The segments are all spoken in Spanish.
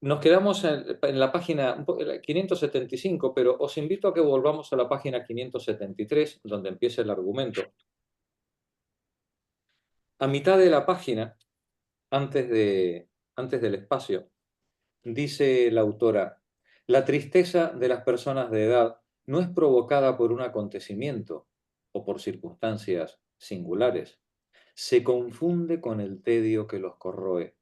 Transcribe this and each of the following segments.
Nos quedamos en la página 575, pero os invito a que volvamos a la página 573, donde empieza el argumento. A mitad de la página, antes del espacio, dice la autora: la tristeza de las personas de edad no es provocada por un acontecimiento o por circunstancias singulares. Se confunde con el tedio que los corroe,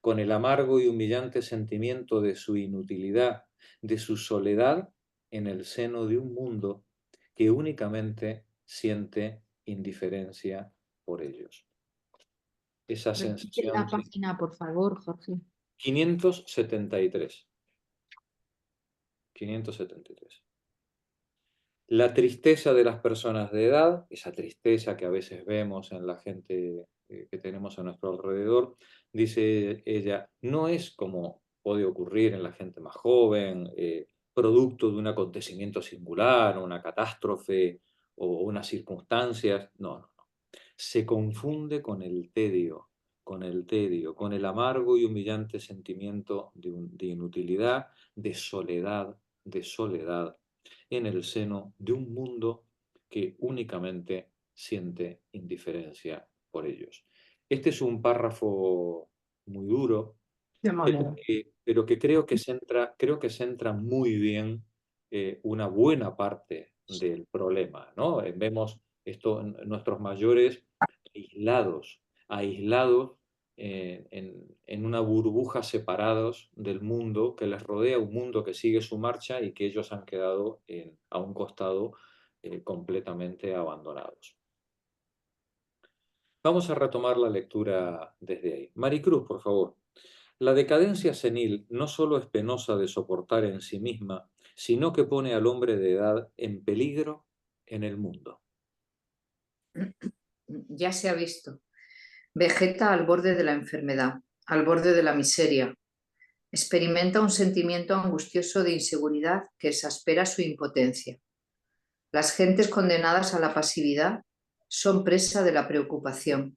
con el amargo y humillante sentimiento de su inutilidad, de su soledad en el seno de un mundo que únicamente siente indiferencia por ellos. Esa Repite sensación. la página, por favor, Jorge. 573. 573. La tristeza de las personas de edad, esa tristeza que a veces vemos en la gente que tenemos a nuestro alrededor, dice ella, no es como puede ocurrir en la gente más joven, producto de un acontecimiento singular, una catástrofe o unas circunstancias. No, no, no. Se confunde con el amargo y humillante sentimiento de inutilidad, de soledad en el seno de un mundo que únicamente siente indiferencia por ellos. Este es un párrafo muy duro, pero que creo que centra muy bien una buena parte del problema, ¿no? Vemos esto, nuestros mayores aislados en una burbuja, separados del mundo que les rodea, un mundo que sigue su marcha y que ellos han quedado a un costado completamente abandonados. Vamos a retomar la lectura desde ahí. Maricruz, por favor. La decadencia senil no solo es penosa de soportar en sí misma, sino que pone al hombre de edad en peligro en el mundo. Ya se ha visto. Vegeta al borde de la enfermedad, al borde de la miseria. Experimenta un sentimiento angustioso de inseguridad que exaspera su impotencia. Las gentes condenadas a la pasividad son presa de la preocupación.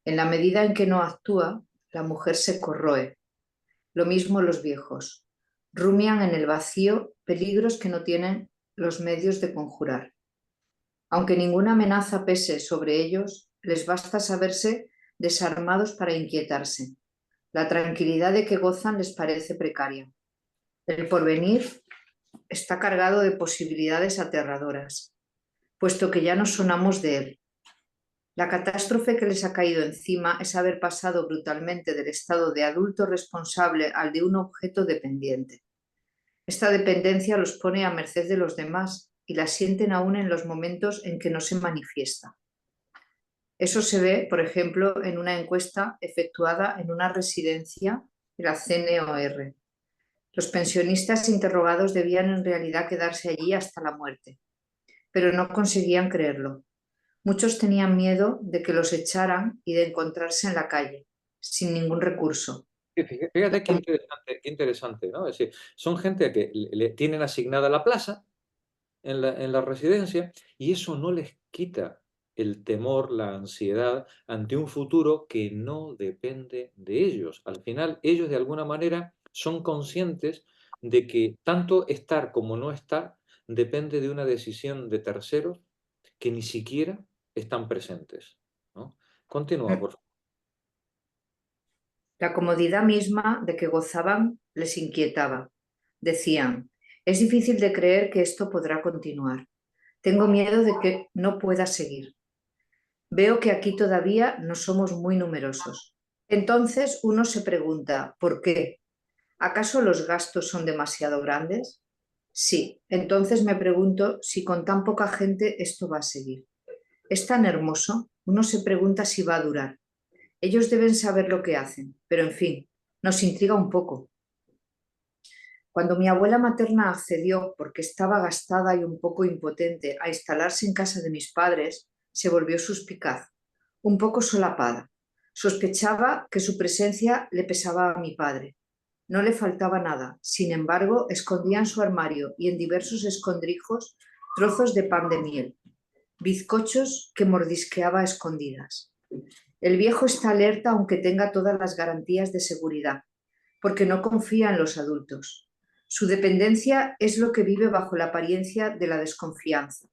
En la medida en que no actúa, la mujer se corroe. Lo mismo los viejos. Rumian en el vacío peligros que no tienen los medios de conjurar. Aunque ninguna amenaza pese sobre ellos, les basta saberse desarmados para inquietarse. La tranquilidad de que gozan les parece precaria. El porvenir está cargado de posibilidades aterradoras, puesto que ya no son amos de él. La catástrofe que les ha caído encima es haber pasado brutalmente del estado de adulto responsable al de un objeto dependiente. Esta dependencia los pone a merced de los demás y la sienten aún en los momentos en que no se manifiesta. Eso se ve, por ejemplo, en una encuesta efectuada en una residencia de la CNOR. Los pensionistas interrogados debían en realidad quedarse allí hasta la muerte, pero no conseguían creerlo. Muchos tenían miedo de que los echaran y de encontrarse en la calle, sin ningún recurso. Fíjate qué interesante, ¿no? Es decir, son gente que le tienen asignada la plaza en la residencia y eso no les quita el temor, la ansiedad ante un futuro que no depende de ellos. Al final, ellos de alguna manera son conscientes de que tanto estar como no estar depende de una decisión de terceros que ni siquiera están presentes, ¿no? Continúa, por favor. La comodidad misma de que gozaban les inquietaba. Decían, es difícil de creer que esto podrá continuar. Tengo miedo de que no pueda seguir. Veo que aquí todavía no somos muy numerosos. Entonces uno se pregunta, ¿por qué? ¿Acaso los gastos son demasiado grandes? Sí, entonces me pregunto si con tan poca gente esto va a seguir. Es tan hermoso, uno se pregunta si va a durar. Ellos deben saber lo que hacen, pero en fin, nos intriga un poco. Cuando mi abuela materna accedió, porque estaba gastada y un poco impotente, a instalarse en casa de mis padres, se volvió suspicaz, un poco solapada. Sospechaba que su presencia le pesaba a mi padre. No le faltaba nada, sin embargo, escondía en su armario y en diversos escondrijos trozos de pan de miel, bizcochos que mordisqueaba a escondidas. El viejo está alerta aunque tenga todas las garantías de seguridad. porque no confía en los adultos. Su dependencia es lo que vive bajo la apariencia de la desconfianza.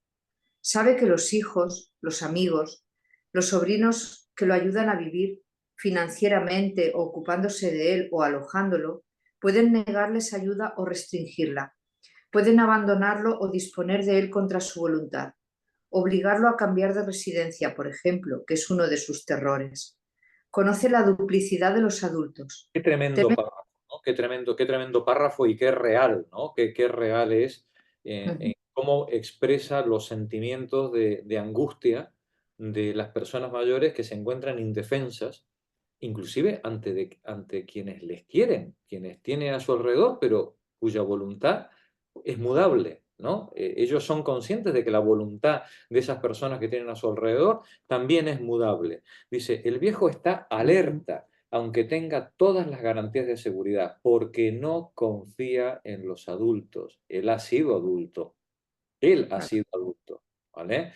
Sabe que los hijos, los amigos, los sobrinos que lo ayudan a vivir financieramente o ocupándose de él o alojándolo, pueden negarles ayuda o restringirla. Pueden abandonarlo o disponer de él contra su voluntad. Obligarlo a cambiar de residencia, por ejemplo, que es uno de sus terrores. Conoce la duplicidad de los adultos. Qué tremendo párrafo, ¿no? Qué tremendo párrafo y qué real, ¿no? Qué real es en cómo expresa los sentimientos de angustia de las personas mayores que se encuentran indefensas, inclusive ante quienes les quieren, quienes tienen a su alrededor, pero cuya voluntad es mudable, ¿no? Ellos son conscientes de que la voluntad de esas personas que tienen a su alrededor también es mudable. Dice, el viejo está alerta, aunque tenga todas las garantías de seguridad, porque no confía en los adultos. Él ha sido adulto. Él ha sido adulto, ¿vale?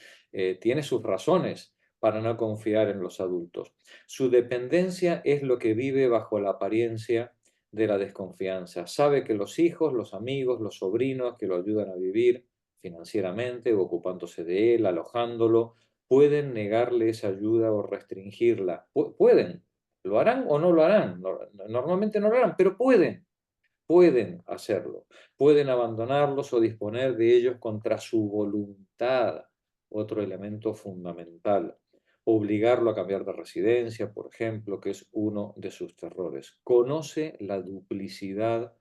Tiene sus razones para no confiar en los adultos. Su dependencia es lo que vive bajo la apariencia de la desconfianza. Sabe que los hijos, los amigos, los sobrinos que lo ayudan a vivir financieramente, ocupándose de él, alojándolo, pueden negarle esa ayuda o restringirla. Pueden. ¿Lo harán o no lo harán? Normalmente no lo harán, pero pueden hacerlo, pueden abandonarlos o disponer de ellos contra su voluntad, otro elemento fundamental. Obligarlo a cambiar de residencia, por ejemplo, que es uno de sus terrores. Conoce la duplicidad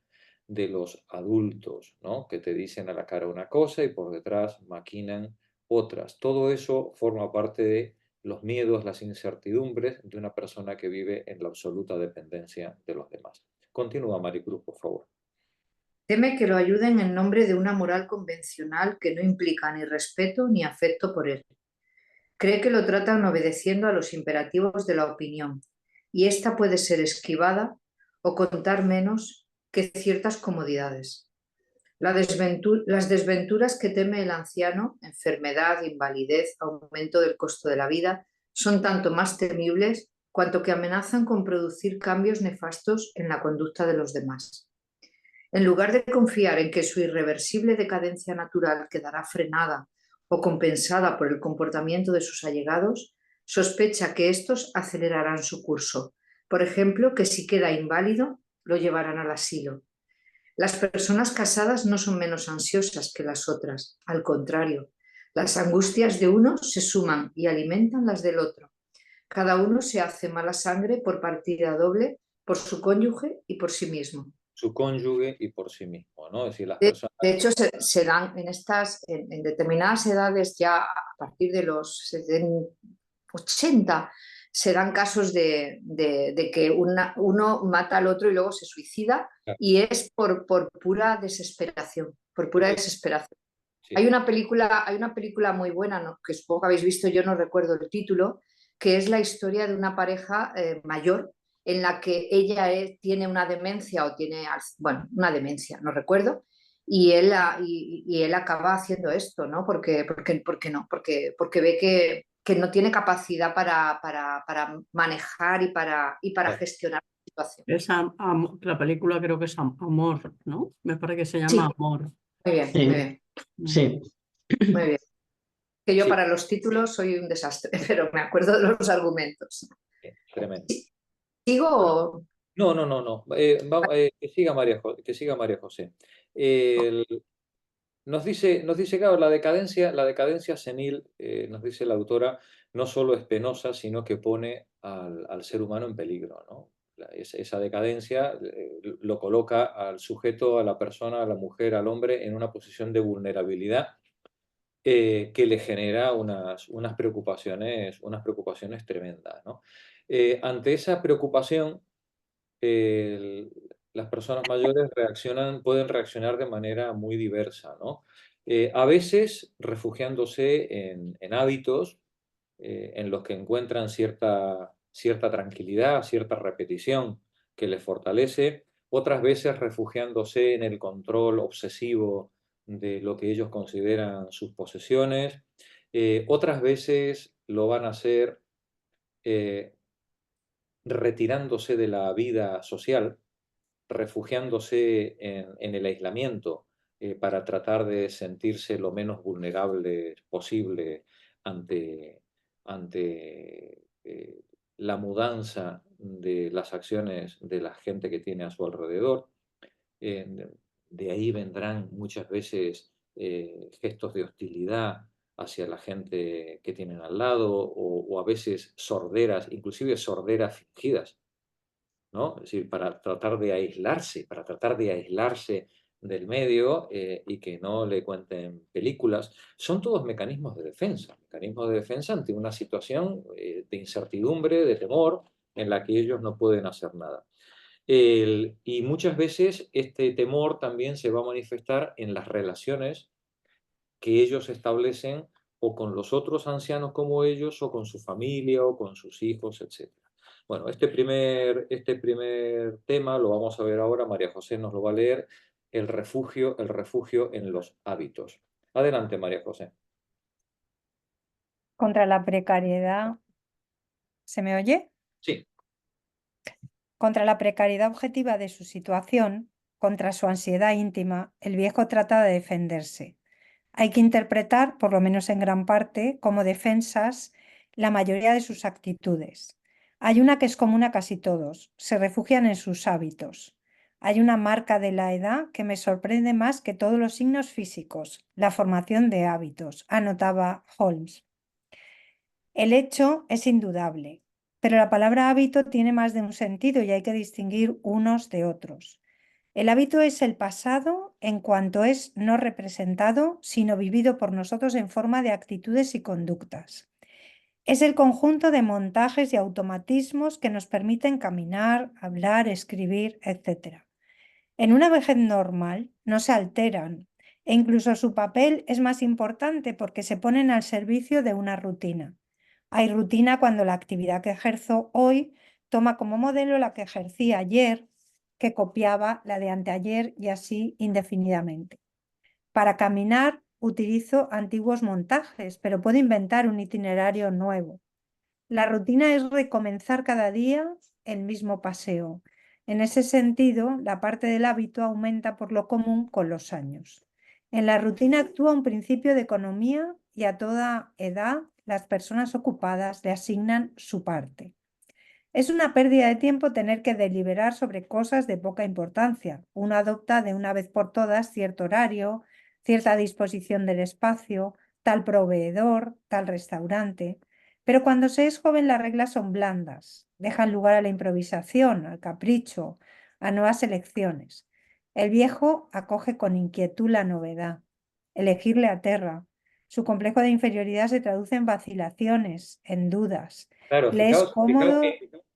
de los adultos, ¿no? Que te dicen a la cara una cosa y por detrás maquinan otras. Todo eso forma parte de los miedos, las incertidumbres de una persona que vive en la absoluta dependencia de los demás. Continúa, Maricruz, por favor. Teme que lo ayuden en nombre de una moral convencional que no implica ni respeto ni afecto por él. Cree que lo tratan obedeciendo a los imperativos de la opinión, y ésta puede ser esquivada o contar menos que ciertas comodidades. Las desventuras que teme el anciano, enfermedad, invalidez, aumento del costo de la vida, son tanto más temibles cuanto que amenazan con producir cambios nefastos en la conducta de los demás. En lugar de confiar en que su irreversible decadencia natural quedará frenada o compensada por el comportamiento de sus allegados, sospecha que estos acelerarán su curso. Por ejemplo, que si queda inválido, lo llevarán al asilo. Las personas casadas no son menos ansiosas que las otras, al contrario, las angustias de uno se suman y alimentan las del otro. Cada uno se hace mala sangre por partida doble, por su cónyuge y por sí mismo. Su cónyuge y por sí mismo, ¿no? Es decir, las De personas... hecho, se dan en determinadas edades, ya a partir de los 80, se dan casos de que uno mata al otro y luego se suicida, y es por pura desesperación, por pura desesperación. Sí. Hay una película muy buena, ¿no?, que supongo que habéis visto, yo no recuerdo el título, que es la historia de una pareja mayor en la que ella tiene una demencia o tiene, bueno, una demencia, no recuerdo, y él acaba haciendo esto, ¿no? Porque ve que no tiene capacidad para manejar y para gestionar la situación. La película creo que es Amor, ¿no? Me parece que se Sí, llama Amor. muy bien, Sí, muy bien, sí. muy bien. Que yo Sí. para los títulos soy un desastre, pero me acuerdo de los argumentos. Tremendo. ¿Sigo? No. Que siga María José. Nos dice, claro, la decadencia senil, nos dice la autora, no solo es penosa, sino que pone al ser humano en peligro, ¿no? Esa decadencia lo coloca al sujeto, a la persona, a la mujer, al hombre, en una posición de vulnerabilidad que le genera unas preocupaciones tremendas, ¿no? Ante esa preocupación, las personas mayores pueden reaccionar de manera muy diversa, ¿no? A veces refugiándose en hábitos en los que encuentran cierta tranquilidad, cierta repetición que les fortalece, otras veces refugiándose en el control obsesivo de lo que ellos consideran sus posesiones, otras veces lo van a hacer retirándose de la vida social, refugiándose en el aislamiento para tratar de sentirse lo menos vulnerable posible ante la mudanza de las acciones de la gente que tiene a su alrededor. De ahí vendrán muchas veces gestos de hostilidad hacia la gente que tienen al lado o a veces sorderas, inclusive sorderas fingidas, ¿no? Es decir, para tratar de aislarse del medio y que no le cuenten películas. Son todos mecanismos de defensa ante una situación de incertidumbre, de temor, en la que ellos no pueden hacer nada. Y muchas veces este temor también se va a manifestar en las relaciones que ellos establecen o con los otros ancianos como ellos, o con su familia, o con sus hijos, etc. Bueno, este primer tema lo vamos a ver ahora, María José nos lo va a leer, el refugio en los hábitos. Adelante, María José. Contra la precariedad. ¿Se me oye? Sí. Contra la precariedad objetiva de su situación, contra su ansiedad íntima, el viejo trata de defenderse. Hay que interpretar, por lo menos en gran parte, como defensas la mayoría de sus actitudes. Hay una que es común a casi todos, se refugian en sus hábitos. Hay una marca de la edad que me sorprende más que todos los signos físicos, la formación de hábitos, anotaba Holmes. El hecho es indudable, pero la palabra hábito tiene más de un sentido y hay que distinguir unos de otros. El hábito es el pasado en cuanto es no representado, sino vivido por nosotros en forma de actitudes y conductas. Es el conjunto de montajes y automatismos que nos permiten caminar, hablar, escribir, etc. En una vejez normal no se alteran e incluso su papel es más importante porque se ponen al servicio de una rutina. Hay rutina cuando la actividad que ejerzo hoy toma como modelo la que ejercí ayer, que copiaba la de anteayer y así indefinidamente. Para caminar utilizo antiguos montajes, pero puedo inventar un itinerario nuevo. La rutina es recomenzar cada día el mismo paseo. En ese sentido, la parte del hábito aumenta por lo común con los años. En la rutina actúa un principio de economía y a toda edad las personas ocupadas le asignan su parte. Es una pérdida de tiempo tener que deliberar sobre cosas de poca importancia. Uno adopta de una vez por todas cierto horario, cierta disposición del espacio, tal proveedor, tal restaurante. Pero cuando se es joven las reglas son blandas, dejan lugar a la improvisación, al capricho, a nuevas elecciones. El viejo acoge con inquietud la novedad. Elegir le aterra. Su complejo de inferioridad se traduce en vacilaciones, en dudas. Claro, Le es cómodo.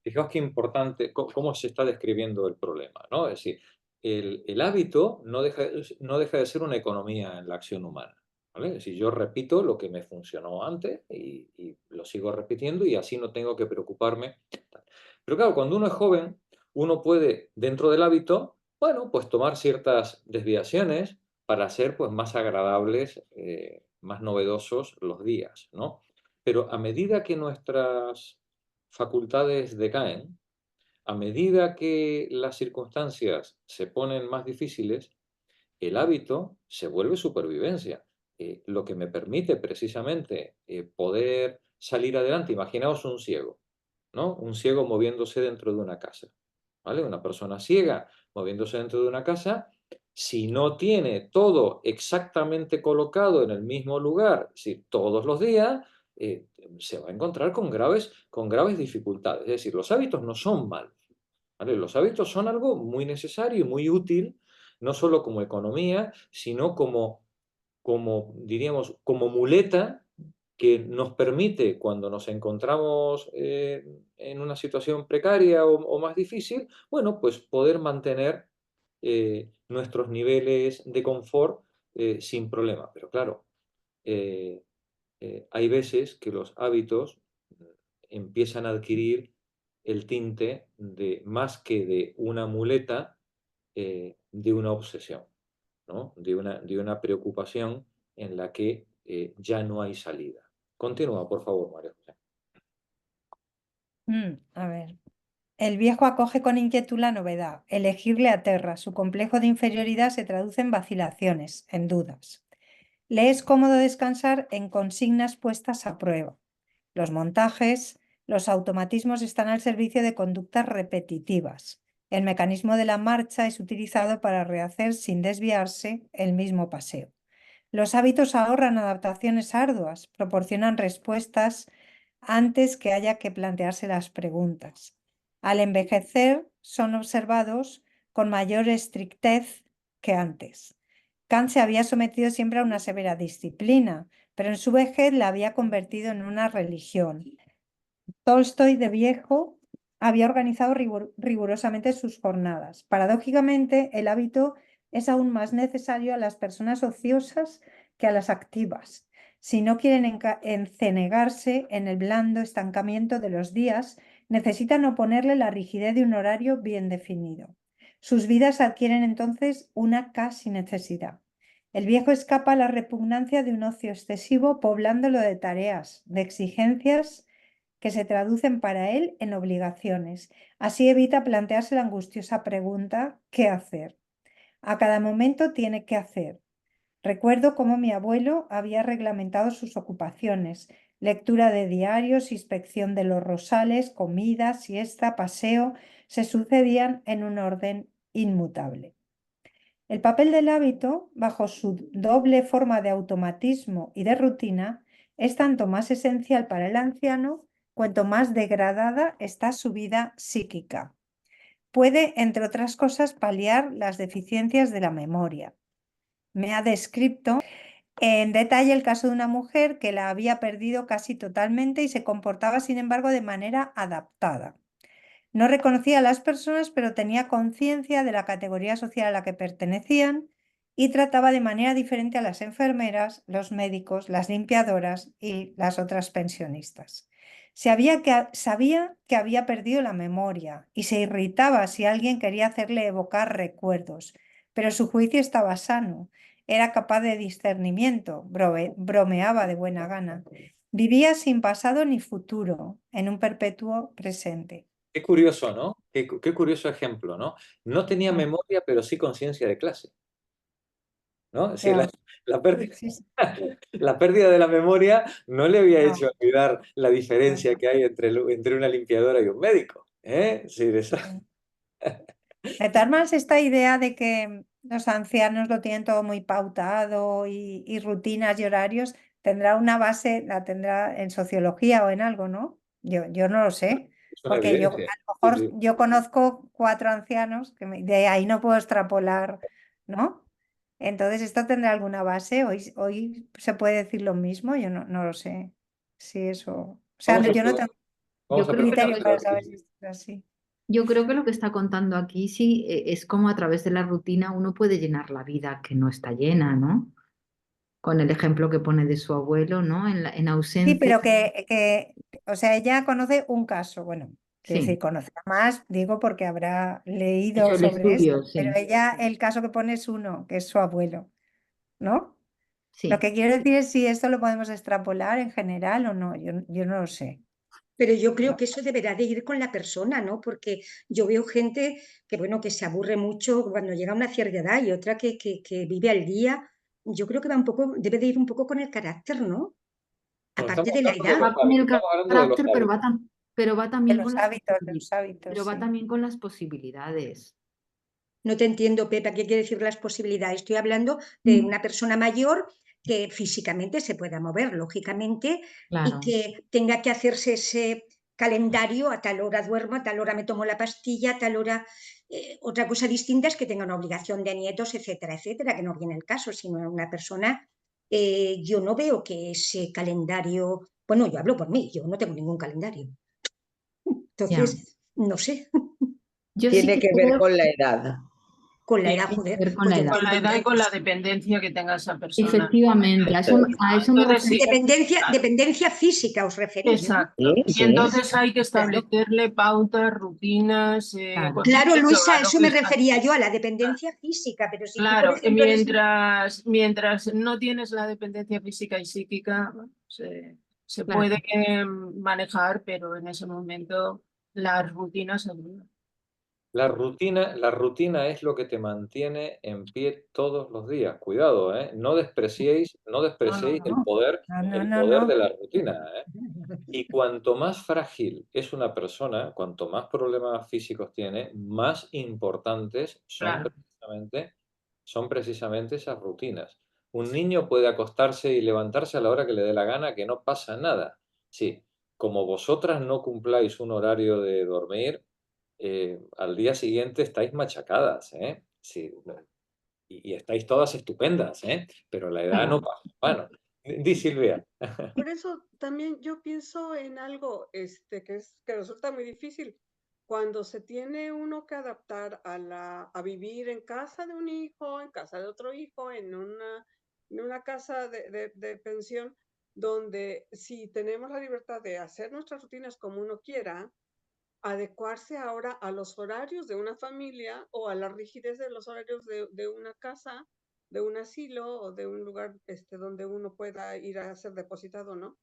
fijaos qué importante, cómo se está describiendo el problema, ¿no? Es decir, el hábito no deja de ser una economía en la acción humana, ¿vale? Es decir, yo repito lo que me funcionó antes y lo sigo repitiendo y así no tengo que preocuparme. Pero claro, cuando uno es joven, uno puede, dentro del hábito, bueno, pues tomar ciertas desviaciones para hacer pues más agradables, más novedosos los días, ¿no? Pero a medida que nuestras facultades decaen, a medida que las circunstancias se ponen más difíciles, el hábito se vuelve supervivencia. Lo que me permite precisamente poder salir adelante. Imaginaos un ciego, ¿no? Un ciego moviéndose dentro de una casa, ¿vale? Una persona ciega moviéndose dentro de una casa, si no tiene todo exactamente colocado en el mismo lugar, si todos los días, se va a encontrar con graves dificultades. Es decir, los hábitos no son malos, ¿vale? Los hábitos son algo muy necesario y muy útil, no solo como economía, sino diríamos, como muleta que nos permite, cuando nos encontramos en una situación precaria o más difícil, bueno, pues poder mantener nuestros niveles de confort sin problema. Pero claro, eh, hay veces que los hábitos empiezan a adquirir el tinte de, más que de una muleta, de una obsesión, ¿no? De una preocupación en la que ya no hay salida. Continúa, por favor, María José. A ver, El viejo acoge con inquietud la novedad. Elegirle aterra. Su complejo de inferioridad se traduce en vacilaciones, en dudas. Le es cómodo descansar en consignas puestas a prueba. Los montajes, los automatismos están al servicio de conductas repetitivas. El mecanismo de la marcha es utilizado para rehacer sin desviarse el mismo paseo. Los hábitos ahorran adaptaciones arduas, proporcionan respuestas antes que haya que plantearse las preguntas. Al envejecer son observados con mayor estrictez que antes. Kant se había sometido siempre a una severa disciplina, pero en su vejez la había convertido en una religión. Tolstoy de viejo había organizado rigurosamente sus jornadas. Paradójicamente, el hábito es aún más necesario a las personas ociosas que a las activas. Si no quieren encenegarse en el blando estancamiento de los días, necesitan oponerle la rigidez de un horario bien definido. Sus vidas adquieren entonces una casi necesidad. El viejo escapa a la repugnancia de un ocio excesivo, poblándolo de tareas, de exigencias que se traducen para él en obligaciones. Así evita plantearse la angustiosa pregunta ¿qué hacer? A cada momento tiene que hacer. Recuerdo cómo mi abuelo había reglamentado sus ocupaciones: lectura de diarios, inspección de los rosales, comida, siesta, paseo, se sucedían en un orden inmutable. El papel del hábito, bajo su doble forma de automatismo y de rutina, es tanto más esencial para el anciano cuanto más degradada está su vida psíquica. Puede, entre otras cosas, paliar las deficiencias de la memoria. Me ha descrito en detalle el caso de una mujer que la había perdido casi totalmente y se comportaba, sin embargo, de manera adaptada. No reconocía a las personas, pero tenía conciencia de la categoría social a la que pertenecían y trataba de manera diferente a las enfermeras, los médicos, las limpiadoras y las otras pensionistas. Sabía que había perdido la memoria y se irritaba si alguien quería hacerle evocar recuerdos, pero su juicio estaba sano, era capaz de discernimiento, bromeaba de buena gana. Vivía sin pasado ni futuro, en un perpetuo presente. Qué curioso, ¿no? Qué curioso ejemplo, ¿no? No tenía memoria, pero sí conciencia de clase, ¿no? Es decir, la pérdida, Sí, sí. la pérdida de la memoria no le había No. hecho olvidar la diferencia que hay entre una limpiadora y un médico, ¿eh? Sí, De todas maneras, esta idea de que los ancianos lo tienen todo muy pautado y rutinas y horarios, tendrá una base, la tendrá en sociología o en algo, ¿no? Yo no lo sé, es una porque yo a evidencia. lo Sí, mejor sí. yo conozco 4 ancianos, que de ahí no puedo extrapolar, ¿no? Entonces, ¿esto tendrá alguna base? Hoy se puede decir lo mismo, yo no lo sé. Sí, eso. O sea, Vamos a, yo no tengo vamos Yo a creo que criterio preguntarle para a saber Rocío. si esto es así. Yo creo que lo que está contando aquí sí es como a través de la rutina uno puede llenar la vida que no está llena, ¿no? Con el ejemplo que pone de su abuelo, ¿no? En Sí, ausencia. pero o sea, ella conoce un caso, bueno, quiero decir, Sí, conoce más, digo, porque habrá leído hecho el sobre esto, estudio, pero sí, ella, el caso que pone es uno, que es su abuelo, ¿no? Lo sí. que quiero decir es si esto lo podemos extrapolar en general o no, yo no lo sé. Pero yo creo ¿No? que eso deberá de ir con la persona, ¿no? Porque yo veo gente que, bueno, que se aburre mucho cuando llega a una cierta edad y otra que vive al día. Yo creo que va un poco, debe de ir un poco con el carácter, ¿no? Bueno, Aparte de la edad. Va con el estamos hablando de los carácter, hábitos. pero va De también con los las hábitos, pero va sí. también con las posibilidades. No te entiendo, Pepa, ¿qué quiere decir las posibilidades? Estoy hablando de una persona mayor que físicamente se pueda mover, lógicamente, y Claro, que tenga que hacerse ese calendario: a tal hora duermo, a tal hora me tomo la pastilla, a tal hora. Otra cosa distinta es que tenga una obligación de nietos, etcétera, etcétera, que no viene el caso, sino una persona. Yo no veo que ese calendario, bueno, yo hablo por mí, yo no tengo ningún calendario. ya. Entonces, no sé, Yo sí Tiene que que ver creo con la edad. con la Sí, edad, que tiene joder, que ver con pues la yo edad. con la tengo edad y 30 con la años. dependencia que tenga esa persona. Efectivamente, a eso me Entonces, refería. Dependencia física os referís, ¿no? exacto. Sí, Y sí. entonces hay que Claro. establecerle pautas, rutinas, Claro. Claro, conocimiento Luisa, a a lo eso que me está. refería yo, a la dependencia física, pero si tú, por Claro, ejemplo, eres. mientras no tienes la dependencia física y psíquica, se Claro. puede manejar, pero en ese momento La rutina seguro. La rutina es lo que te mantiene en pie todos los días. Cuidado, ¿eh? No despreciéis no. el No, poder no. de la rutina, ¿eh? Y cuanto más frágil es una persona, cuanto más problemas físicos tiene, más importantes Claro. son precisamente esas rutinas. Un niño puede acostarse y levantarse a la hora que le dé la gana, que no pasa nada. Sí, como vosotras no cumpláis un horario de dormir, al día siguiente estáis machacadas, ¿eh? Sí, y estáis todas estupendas, ¿eh? Pero la edad no pasa. Bueno, di Silvia. Por eso también yo pienso en algo que resulta muy difícil. Cuando se tiene uno que adaptar a vivir en casa de un hijo, en casa de otro hijo, en una casa de pensión, donde si tenemos la libertad de hacer nuestras rutinas como uno quiera, adecuarse ahora a los horarios de una familia o a la rigidez de los horarios de una casa, de un asilo o de un lugar donde uno pueda ir a ser depositado, ¿no?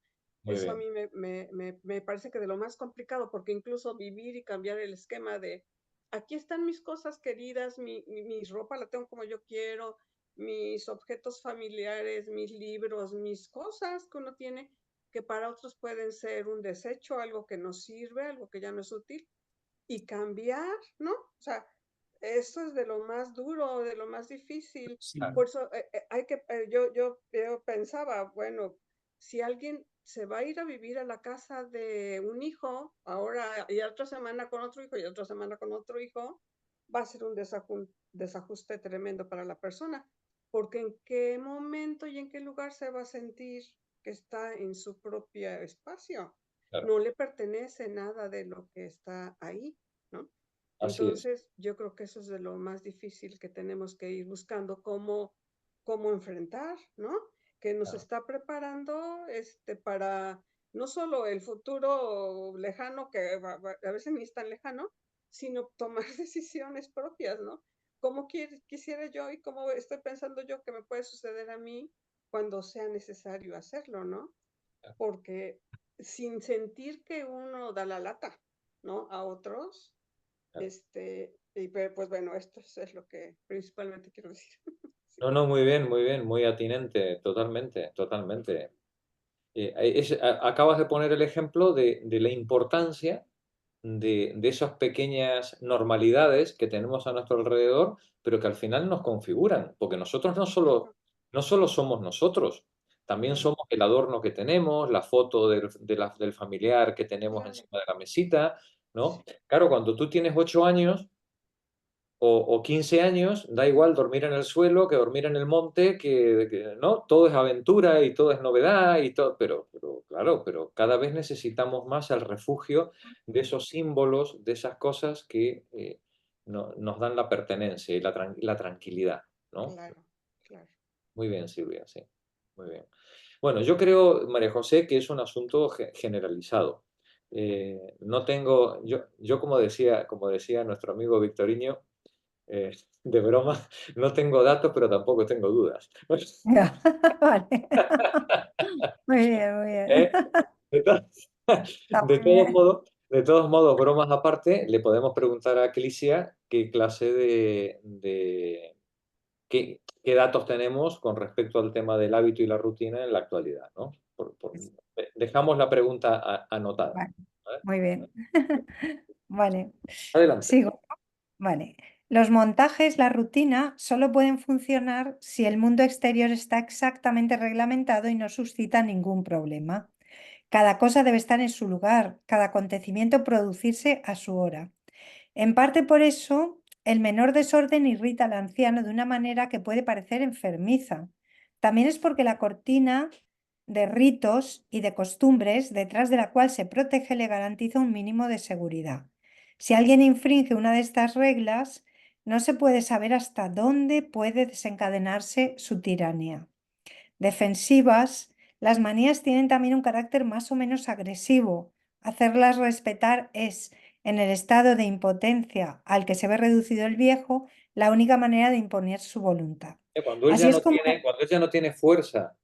Muy Eso a bien. mí me parece que de lo más complicado, porque incluso vivir y cambiar el esquema de, aquí están mis cosas queridas, mi ropa la tengo como yo quiero, mis objetos familiares, mis libros, mis cosas que uno tiene, que para otros pueden ser un desecho, algo que no sirve, algo que ya no es útil, y cambiar, ¿no? O sea, eso es de lo más duro, de lo más difícil. Sí. Por eso yo pensaba, bueno, si alguien se va a ir a vivir a la casa de un hijo, ahora y otra semana con otro hijo y otra semana con otro hijo, va a ser un desajuste tremendo para la persona, porque en qué momento y en qué lugar se va a sentir que está en su propio espacio. Claro, No le pertenece nada de lo que está ahí, ¿no? así es. Entonces, yo creo que eso es de lo más difícil que tenemos que ir buscando cómo enfrentar, ¿no? Que nos Claro. está preparando para no solo el futuro lejano, que a veces ni es tan lejano, sino tomar decisiones propias, ¿no? ¿Cómo quisiera yo y cómo estoy pensando yo que me puede suceder a mí cuando sea necesario hacerlo, ¿no? Porque sin sentir que uno da la lata, ¿no? A otros, Claro. pues bueno, esto es lo que principalmente quiero decir. Sí. No, no, muy bien, muy atinente, totalmente, totalmente. Acabas de poner el ejemplo de la importancia de esas pequeñas normalidades que tenemos a nuestro alrededor, pero que al final nos configuran, porque nosotros no solo somos nosotros, también Claro. somos el adorno que tenemos, la foto del familiar que tenemos Claro. encima de la mesita, ¿no? Sí. Claro, cuando tú tienes 8 años, o 15 años, da igual dormir en el suelo que dormir en el monte, ¿no? Todo es aventura y todo es novedad y todo, pero claro, pero cada vez necesitamos más el refugio de esos símbolos, de esas cosas que nos dan la pertenencia y la tranquilidad, ¿no? Claro, claro. Muy bien, Silvia, sí, muy bien. Bueno, yo creo, María José, que es un asunto generalizado. No tengo, yo como decía nuestro amigo Victoriño, de broma, no tengo datos, pero tampoco tengo dudas. Vale. Muy bien, muy bien. ¿Eh? De, to- Está de muy todos bien. modos, de todos modos, bromas aparte, le podemos preguntar a Clisia qué clase qué datos tenemos con respecto al tema del hábito y la rutina en la actualidad, ¿no? Dejamos la pregunta anotada. Vale, ¿Vale? muy bien. Vale, Adelante. sigo. Vale. Los montajes, la rutina, solo pueden funcionar si el mundo exterior está exactamente reglamentado y no suscita ningún problema. Cada cosa debe estar en su lugar, cada acontecimiento producirse a su hora. En parte por eso, el menor desorden irrita al anciano de una manera que puede parecer enfermiza. También es porque la cortina de ritos y de costumbres detrás de la cual se protege le garantiza un mínimo de seguridad. Si alguien infringe una de estas reglas, no se puede saber hasta dónde puede desencadenarse su tiranía. Defensivas, las manías tienen también un carácter más o menos agresivo. Hacerlas respetar es, en el estado de impotencia al que se ve reducido el viejo, la única manera de imponer su voluntad. Así es como... Cuando él ya no tiene fuerza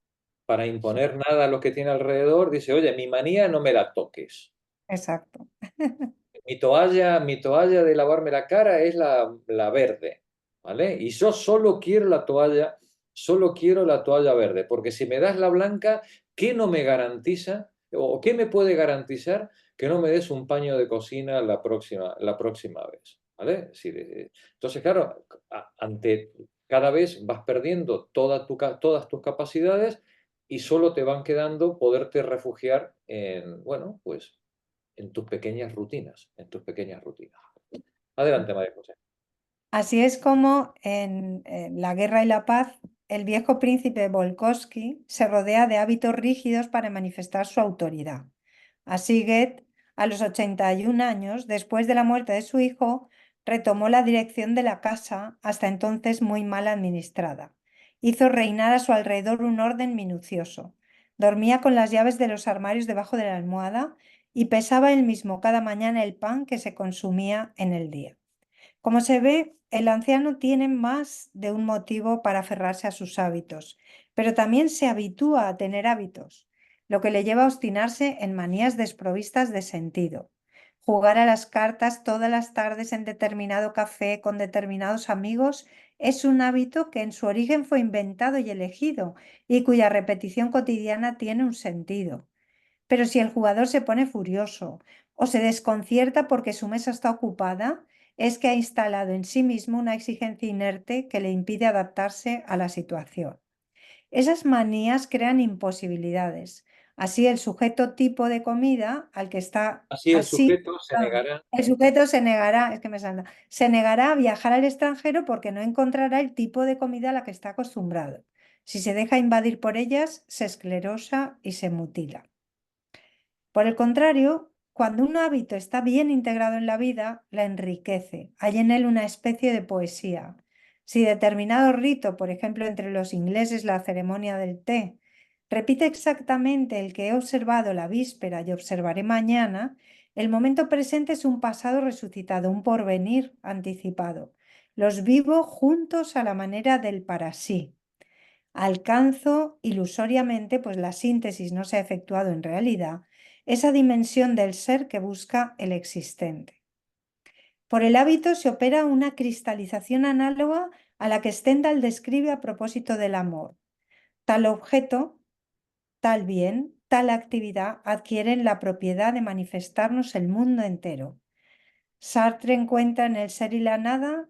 para imponer nada a los que tiene alrededor, dice, oye, mi manía no me la toques. Exacto. mi toalla de lavarme la cara es la verde, ¿vale? Y yo solo quiero la toalla verde, porque si me das la blanca, ¿qué no me garantiza o qué me puede garantizar que no me des un paño de cocina la próxima vez? ¿Vale? Entonces, claro, ante cada vez vas perdiendo todas tus capacidades y solo te van quedando poderte refugiar en, bueno, pues en tus pequeñas rutinas, Adelante, María José. Así es como en La Guerra y la Paz, el viejo príncipe Volkovsky se rodea de hábitos rígidos para manifestar su autoridad. Así Goethe, a los 81 años, después de la muerte de su hijo, retomó la dirección de la casa, hasta entonces muy mal administrada. Hizo reinar a su alrededor un orden minucioso. Dormía con las llaves de los armarios debajo de la almohada y pesaba él mismo cada mañana el pan que se consumía en el día. Como se ve, el anciano tiene más de un motivo para aferrarse a sus hábitos, pero también se habitúa a tener hábitos, lo que le lleva a obstinarse en manías desprovistas de sentido. Jugar a las cartas todas las tardes en determinado café con determinados amigos es un hábito que en su origen fue inventado y elegido y cuya repetición cotidiana tiene un sentido. Pero si el jugador se pone furioso o se desconcierta porque su mesa está ocupada, es que ha instalado en sí mismo una exigencia inerte que le impide adaptarse a la situación. Esas manías crean imposibilidades. Así el sujeto tipo de comida al que está Así el sujeto se negará. el sujeto se negará, es que me salta, se negará a viajar al extranjero porque no encontrará el tipo de comida a la que está acostumbrado. Si se deja invadir por ellas, se esclerosa y se mutila. Por el contrario, cuando un hábito está bien integrado en la vida, la enriquece. Hay en él una especie de poesía. Si determinado rito, por ejemplo, entre los ingleses la ceremonia del té, repite exactamente el que he observado la víspera y observaré mañana, el momento presente es un pasado resucitado, un porvenir anticipado. Los vivo juntos a la manera del para sí. Alcanzo ilusoriamente, pues la síntesis no se ha efectuado en realidad, esa dimensión del ser que busca el existente. Por el hábito se opera una cristalización análoga a la que Stendhal describe a propósito del amor. Tal objeto, tal bien, tal actividad adquieren la propiedad de manifestarnos el mundo entero. Sartre cuenta en el ser y la nada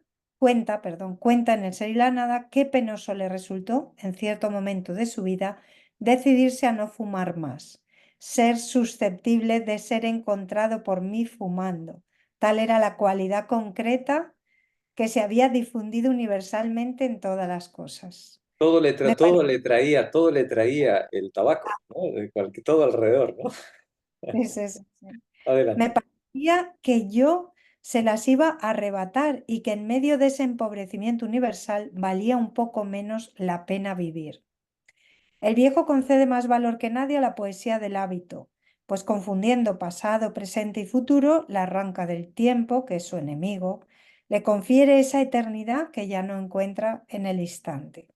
qué penoso le resultó, en cierto momento de su vida, decidirse a no fumar más, ser susceptible de ser encontrado por mí fumando. Tal era la cualidad concreta que se había difundido universalmente en todas las cosas. Todo le traía el tabaco, ¿no? Todo alrededor, ¿no? Sí. Adelante. Me parecía que yo se las iba a arrebatar y que en medio de ese empobrecimiento universal valía un poco menos la pena vivir. El viejo concede más valor que nadie a la poesía del hábito, pues confundiendo pasado, presente y futuro, la arranca del tiempo, que es su enemigo, le confiere esa eternidad que ya no encuentra en el instante.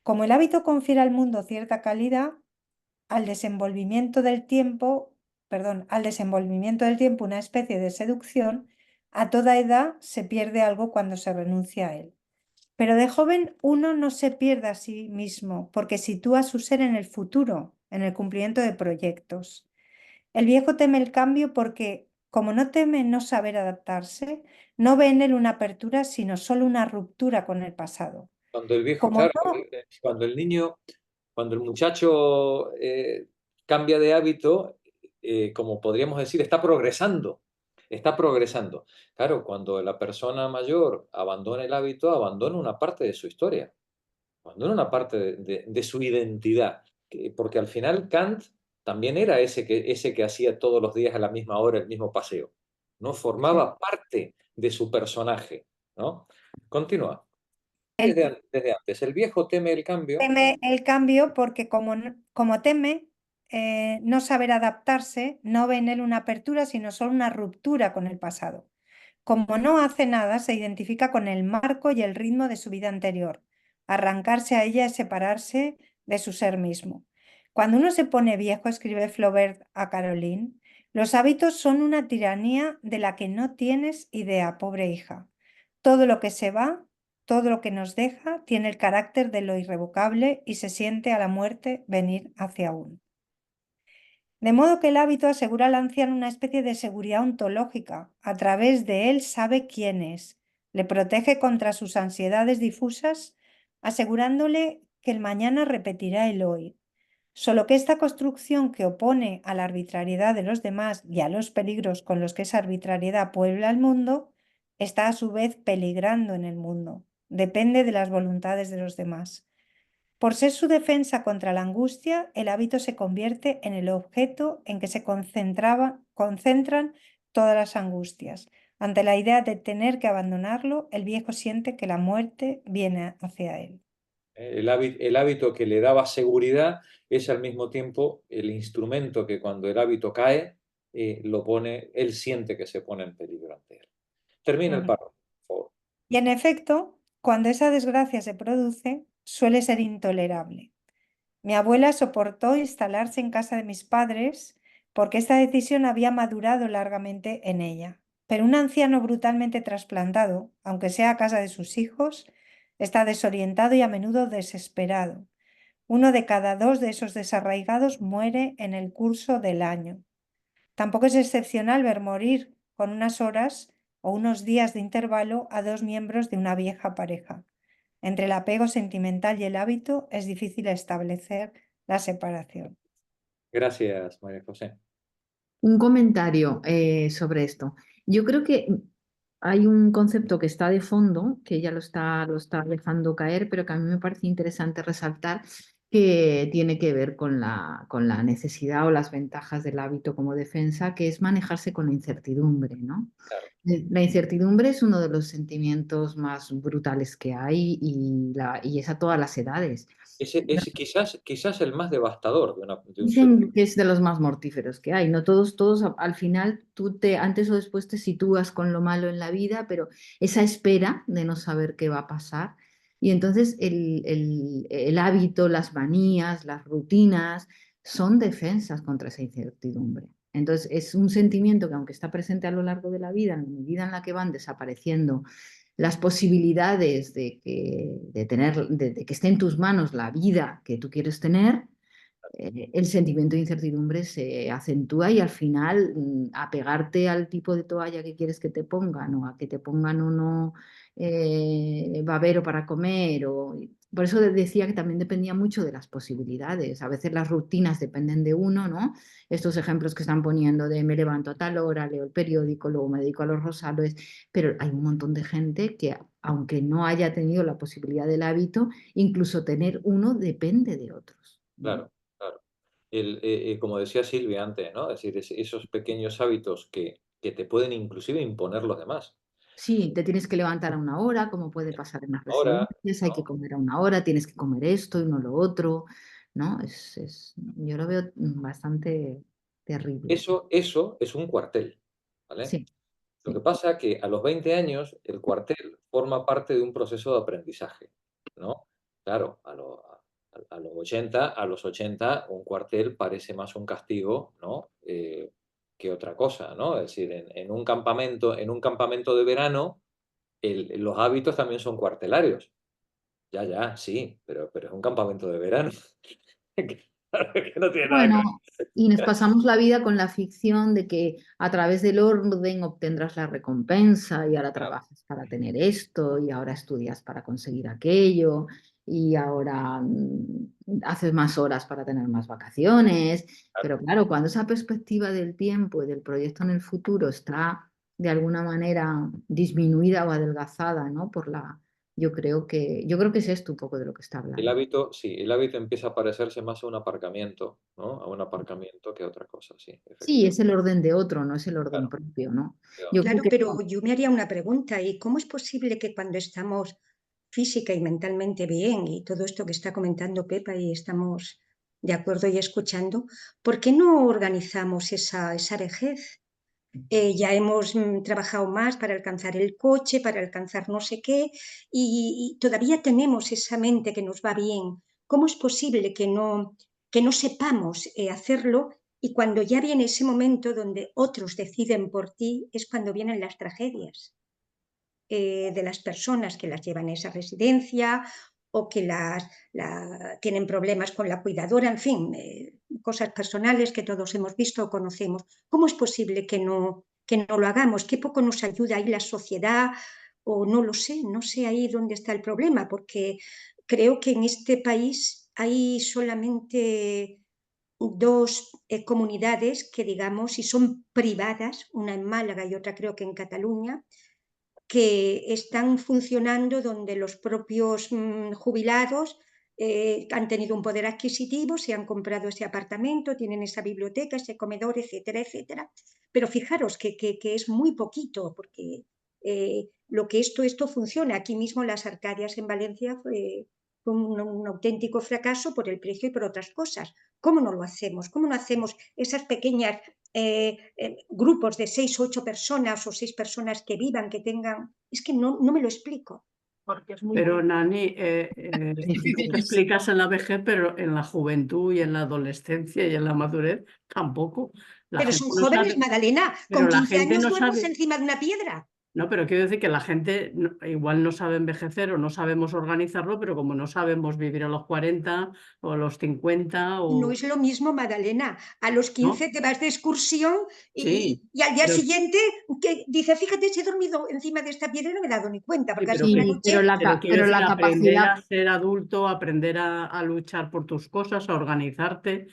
Como el hábito confiere al mundo cierta calidad, al desenvolvimiento del tiempo una especie de seducción, a toda edad se pierde algo cuando se renuncia a él. Pero de joven uno no se pierde a sí mismo porque sitúa su ser en el futuro, en el cumplimiento de proyectos. El viejo teme el cambio porque, como no teme no saber adaptarse, no ve en él una apertura, sino solo una ruptura con el pasado. Cuando el viejo, Como claro, no, cuando el muchacho cambia de hábito, como podríamos decir, está progresando. Claro, cuando la persona mayor abandona el hábito, abandona una parte de su historia, abandona una parte de su identidad, porque al final Kant también era ese que hacía todos los días a la misma hora el mismo paseo, ¿no? Formaba parte de su personaje, ¿no? Continúa. Desde antes, el viejo teme el cambio. teme el cambio porque como teme no saber adaptarse, no ve en él una apertura, sino solo una ruptura con el pasado. Como no hace nada, se identifica con el marco y el ritmo de su vida anterior. Arrancarse a ella es separarse de su ser mismo. Cuando uno se pone viejo, escribe Flaubert a Caroline, Los hábitos son una tiranía de la que no tienes idea, pobre hija. Todo lo que se va, todo lo que nos deja, tiene el carácter de lo irrevocable y se siente a la muerte venir hacia uno. De modo que el hábito asegura al anciano una especie de seguridad ontológica. A través de él sabe quién es, le protege contra sus ansiedades difusas, asegurándole que el mañana repetirá el hoy. Solo que esta construcción que opone a la arbitrariedad de los demás y a los peligros con los que esa arbitrariedad puebla el mundo, está a su vez peligrando en el mundo. Depende de las voluntades de los demás. Por ser su defensa contra la angustia, el hábito se convierte en el objeto en que se concentran todas las angustias. Ante la idea de tener que abandonarlo, el viejo siente que la muerte viene hacia él. El hábito que le daba seguridad es al mismo tiempo el instrumento que cuando el hábito cae, él siente que se pone en peligro ante él. Termina el párrafo, por favor. Y en efecto, cuando esa desgracia se produce, suele ser intolerable. Mi abuela soportó instalarse en casa de mis padres porque esta decisión había madurado largamente en ella. Pero un anciano brutalmente trasplantado, aunque sea a casa de sus hijos, está desorientado y a menudo desesperado. 1 de cada 2 de esos desarraigados muere en el curso del año. Tampoco es excepcional ver morir con unas horas o unos días de intervalo a 2 miembros de una vieja pareja. Entre el apego sentimental y el hábito es difícil establecer la separación. Gracias, María José. Un comentario sobre esto. Yo creo que hay un concepto que está de fondo, que ella lo está dejando caer, pero que a mí me parece interesante resaltar, que tiene que ver con la necesidad o las ventajas del hábito como defensa, que es manejarse con la incertidumbre, ¿no? Claro. La incertidumbre es uno de los sentimientos más brutales que hay y es a todas las edades. Es quizás el más devastador de un ser Dicen humano. que es de los más mortíferos que hay, ¿no? Todos al final antes o después te sitúas con lo malo en la vida, pero esa espera de no saber qué va a pasar. Y entonces el hábito, las manías, las rutinas son defensas contra esa incertidumbre. Entonces es un sentimiento que aunque está presente a lo largo de la vida, en la medida en la que van desapareciendo las posibilidades de que esté en tus manos la vida que tú quieres tener, el sentimiento de incertidumbre se acentúa y al final apegarte al tipo de toalla que quieres que te pongan o a que te pongan uno babero para comer. Por eso decía que también dependía mucho de las posibilidades. A veces las rutinas dependen de uno, ¿no? Estos ejemplos que están poniendo de me levanto a tal hora, leo el periódico, luego me dedico a los rosarios, pero hay un montón de gente que aunque no haya tenido la posibilidad del hábito, incluso tener uno depende de otros, ¿no? Claro. Como decía Silvia antes, ¿no? Es decir, esos pequeños hábitos que te pueden inclusive imponer los demás. Sí, te tienes que levantar a una hora, como puede pasar en las Ahora, residencias, hay que ¿no? comer a una hora, tienes que comer esto y no lo otro, ¿no? Yo lo veo bastante terrible. Eso es un cuartel, ¿vale? Sí, Lo que sí. pasa es que a los 20 años el cuartel forma parte de un proceso de aprendizaje, ¿no? Claro, a los 80 un cuartel parece más un castigo, ¿no? Que otra cosa, ¿no? Es decir, en un campamento de verano los hábitos también son cuartelarios. Ya, sí, pero es un campamento de verano. Claro que no tiene nada que ver. Bueno, y nos pasamos la vida con la ficción de que a través del orden obtendrás la recompensa y ahora trabajas para tener esto y ahora estudias para conseguir aquello y ahora haces más horas para tener más vacaciones. Pero claro, cuando esa perspectiva del tiempo y del proyecto en el futuro está de alguna manera disminuida o adelgazada, ¿no? Yo creo que es esto un poco de lo que está hablando. El hábito empieza a parecerse más a un aparcamiento, ¿no? A un aparcamiento que a otra cosa, sí, Sí, efectivamente. es el orden de otro, no es el orden Claro, propio, ¿no? claro. Yo creo Claro, que pero yo me haría una pregunta, ¿y cómo es posible que cuando estamos física y mentalmente bien y todo esto que está comentando Pepa y estamos de acuerdo y escuchando, ¿por qué no organizamos esa vejez? Ya hemos trabajado más para alcanzar el coche, para alcanzar no sé qué, y todavía tenemos esa mente que nos va bien. ¿Cómo es posible que no sepamos hacerlo Y cuando ya viene ese momento donde otros deciden por ti, es cuando vienen las tragedias de las personas que las llevan a esa residencia o que tienen problemas con la cuidadora, en fin, cosas personales que todos hemos visto o conocemos. ¿Cómo es posible que no lo hagamos? ¿Qué poco nos ayuda ahí la sociedad? O no lo sé, no sé ahí dónde está el problema, porque creo que en este país hay solamente dos comunidades que, digamos, y son privadas, una en Málaga y otra creo que en Cataluña, que están funcionando donde los propios jubilados han tenido un poder adquisitivo, se han comprado ese apartamento, tienen esa biblioteca, ese comedor, etcétera, etcétera. Pero fijaros que es muy poquito, porque lo que esto funciona. Aquí mismo las Arcadias en Valencia fue un auténtico fracaso por el precio y por otras cosas. ¿Cómo no lo hacemos? ¿Cómo no hacemos esas pequeñas grupos de 6 o 8 personas o 6 personas que vivan, que tengan... Es que no me lo explico. Porque es muy... Pero Nani, te explicas en la vejez, pero en la juventud y en la adolescencia y en la madurez tampoco. Pero son jóvenes, Magdalena, con 15 años duermes encima de una piedra. No, pero quiero decir que la gente igual no sabe envejecer o no sabemos organizarlo, pero como no sabemos vivir a los 40 o a los 50 o... No es lo mismo, Magdalena. A los 15 ¿no? Te vas de excursión y al día siguiente que dice, fíjate, si he dormido encima de esta piedra y no me he dado ni cuenta. Porque pero la capacidad... Aprender a ser adulto, aprender a luchar por tus cosas, a organizarte...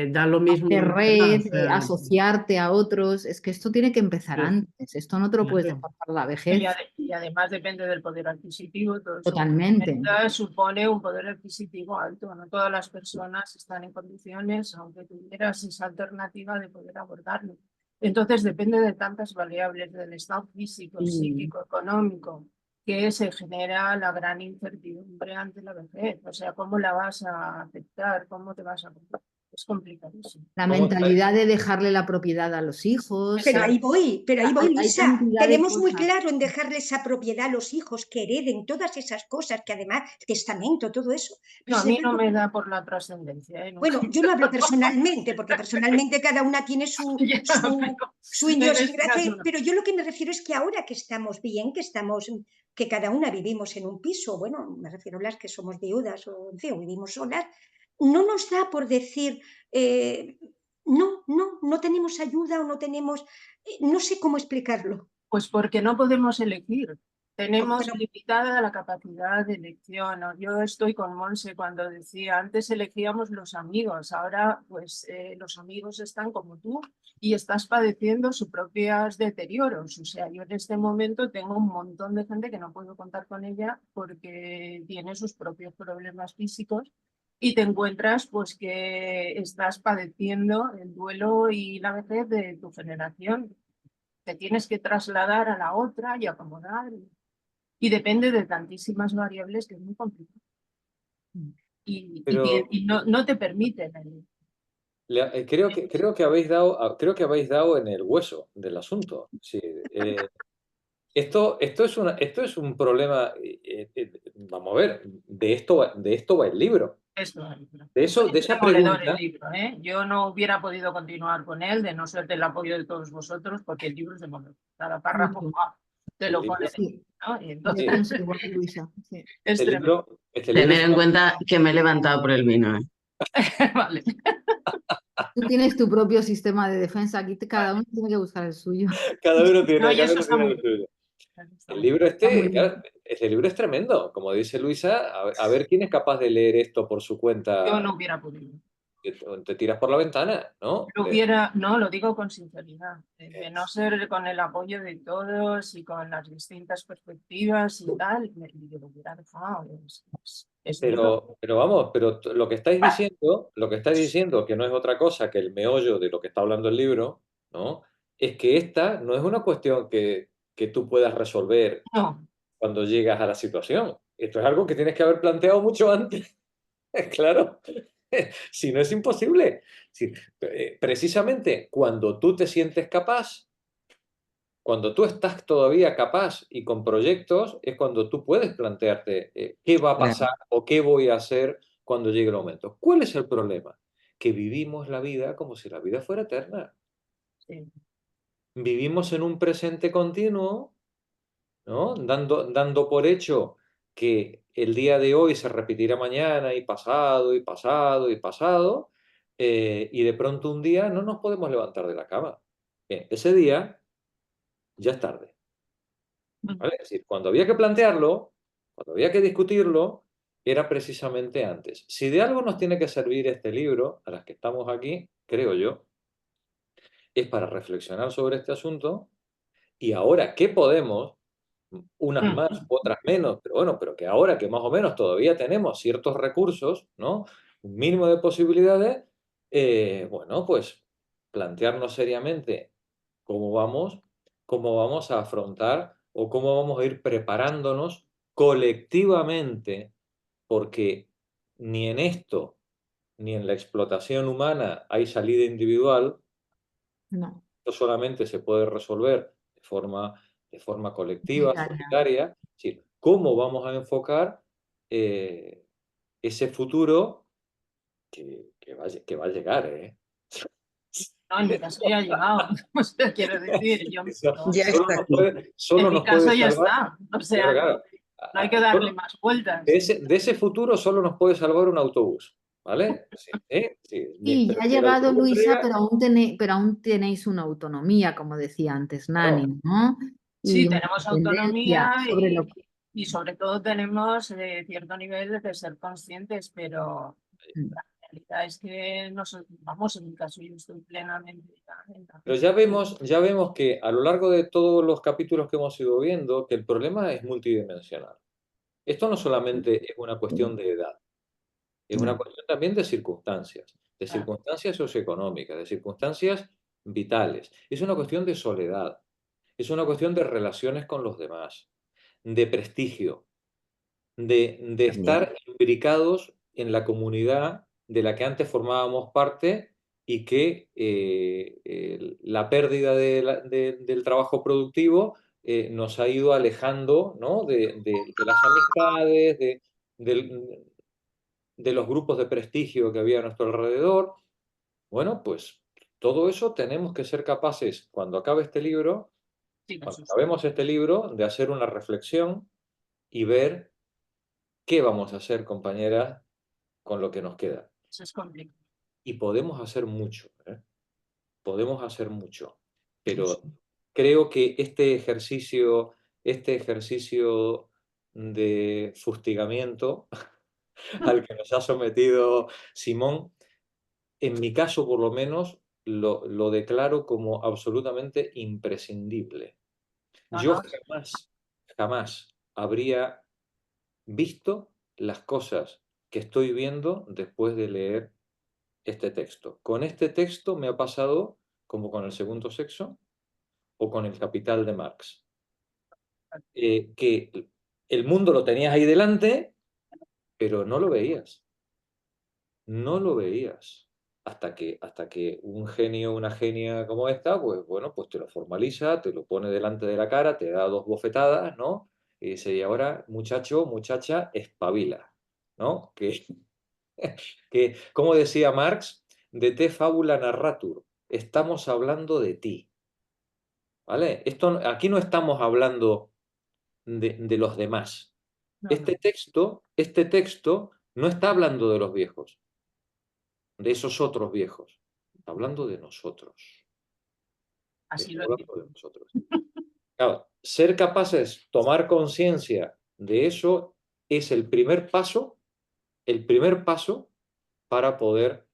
da lo mismo. De red, asociarte a otros, es que esto tiene que empezar antes, esto no te lo puedes dejar para la vejez. Y además depende del poder adquisitivo. Totalmente. Supone un poder adquisitivo alto, no todas las personas están en condiciones, aunque tuvieras esa alternativa de poder abordarlo. Entonces depende de tantas variables, del estado físico, psíquico, económico, que se genera la gran incertidumbre ante la vejez. O sea, ¿cómo la vas a aceptar? ¿Cómo te vas a comportar? Es complicadísimo. La mentalidad de dejarle la propiedad a los hijos. Pero ahí voy, Luisa. Tenemos muy claro en dejarle esa propiedad a los hijos, que hereden todas esas cosas, que además, testamento, todo eso. No, a mí no me da por la trascendencia. Bueno, yo no hablo personalmente, porque personalmente cada una tiene su idiosincrasia, pero yo lo que me refiero es que ahora que estamos bien, que cada una vivimos en un piso, bueno, me refiero a las que somos viudas o en fin, vivimos solas, no nos da por decir, no tenemos ayuda o no tenemos, no sé cómo explicarlo. Pues porque no podemos elegir. Tenemos limitada la capacidad de elección. Yo estoy con Monse cuando decía, antes elegíamos los amigos, ahora pues los amigos están como tú y estás padeciendo sus propios deterioros. O sea, yo en este momento tengo un montón de gente que no puedo contar con ella porque tiene sus propios problemas físicos. Y te encuentras pues que estás padeciendo el duelo y la vejez de tu generación. Te tienes que trasladar a la otra y acomodar. Y depende de tantísimas variables que es muy complicado. Y no te permiten. Creo que habéis dado en el hueso del asunto. Sí, esto es un problema. Vamos a ver, de esto va el libro. De esa pregunta. El libro, ¿eh? Yo no hubiera podido continuar con él de no ser del apoyo de todos vosotros, porque el libro es de momento. Cada párrafo te lo pone. ¿No? Y entonces, es tremendo. Tener en cuenta que me he levantado por el vino. Vale. Tú tienes tu propio sistema de defensa, aquí cada uno tiene que buscar el suyo. Cada uno tiene el suyo. El libro ese libro es tremendo, como dice Luisa, a ver quién es capaz de leer esto por su cuenta. Yo no hubiera podido. Te tiras por la ventana, ¿no? No, lo digo con sinceridad, de no ser con el apoyo de todos y con las distintas perspectivas y tal, yo lo hubiera dejado. Pero lo que estáis diciendo, que no es otra cosa que el meollo de lo que está hablando el libro, ¿no? Es que esta no es una cuestión que tú puedas resolver cuando llegas a la situación. Esto es algo que tienes que haber planteado mucho antes. Claro. Si no, es imposible. Precisamente cuando tú te sientes capaz, cuando tú estás todavía capaz y con proyectos, es cuando tú puedes plantearte qué va a pasar o qué voy a hacer cuando llegue el momento. ¿Cuál es el problema? que vivimos la vida como si la vida fuera eterna. Sí. Vivimos en un presente continuo, ¿no? Dando por hecho que el día de hoy se repetirá mañana y pasado y pasado y pasado, y de pronto un día no nos podemos levantar de la cama. Bien, ese día ya es tarde. ¿Vale? Es decir, cuando había que plantearlo, cuando había que discutirlo, era precisamente antes. Si de algo nos tiene que servir este libro, a las que estamos aquí, creo yo, es para reflexionar sobre este asunto y ahora que podemos, unas más, otras menos, pero bueno, pero que ahora que más o menos todavía tenemos ciertos recursos, ¿no? Un mínimo de posibilidades, bueno, pues plantearnos seriamente cómo vamos a afrontar o cómo vamos a ir preparándonos colectivamente, porque ni en esto ni en la explotación humana hay salida individual. No. Esto solamente se puede resolver de forma colectiva, solitaria. Es decir, cómo vamos a enfocar ese futuro que va a llegar, ¿eh? No, en mi caso ya ha llegado. O sea, quiero decir, yo Eso no, Ya solo está nos aquí. puede, solo en mi nos puede caso ya salvar. está. O sea, Claro, claro. no hay que darle más vueltas. De ese futuro solo nos puede salvar un autobús, ¿vale? Sí, sí, Sí, pero ya ha si el llegado autobús Luisa, llega, pero aún tenéis una autonomía, como decía antes claro, Nani, ¿no? Sí, Y una tenemos independencia autonomía sobre lo que... y sobre todo tenemos cierto nivel de ser conscientes, pero la realidad es que vamos, en mi caso yo estoy plenamente en la pero ya vemos que a lo largo de todos los capítulos que hemos ido viendo, que el problema es multidimensional. Esto no solamente es una cuestión de edad, es una No. cuestión también de circunstancias socioeconómicas, de circunstancias vitales. Es una cuestión de soledad, es una cuestión de relaciones con los demás, de prestigio, de estar imbricados en la comunidad de la que antes formábamos parte y que la pérdida del trabajo productivo nos ha ido alejando, ¿no? de las amistades, del- de los grupos de prestigio que había a nuestro alrededor. Bueno, pues todo eso tenemos que ser capaces, cuando acabe este libro, Sí, cuando eso es, acabemos este libro, de hacer una reflexión y ver qué vamos a hacer, compañeras, con lo que nos queda. eso es complicado. Y podemos hacer mucho, ¿eh? Podemos hacer mucho. Pero Sí. creo que este ejercicio de fustigamiento al que nos ha sometido Simón, en mi caso por lo menos, lo declaro como absolutamente imprescindible. No, Yo no, jamás habría visto las cosas que estoy viendo después de leer este texto. Con este texto me ha pasado como con el segundo sexo o con el Capital de Marx, que el mundo lo tenías ahí delante, pero no lo veías. No lo veías. Hasta que un genio o una genia como esta, pues bueno, pues te lo formaliza, te lo pone delante de la cara, te da dos bofetadas, ¿no? Y dice, y ahora, muchacho, muchacha, espabila, ¿no? Como decía Marx, de te fábula narratur, estamos hablando de ti, ¿vale? Aquí no estamos hablando de los demás. no, Este texto no está hablando de los viejos, de esos otros viejos, está hablando de nosotros. así Está lo hablando entiendo. de nosotros. Claro, ser capaces, tomar conciencia de eso es el primer paso para poder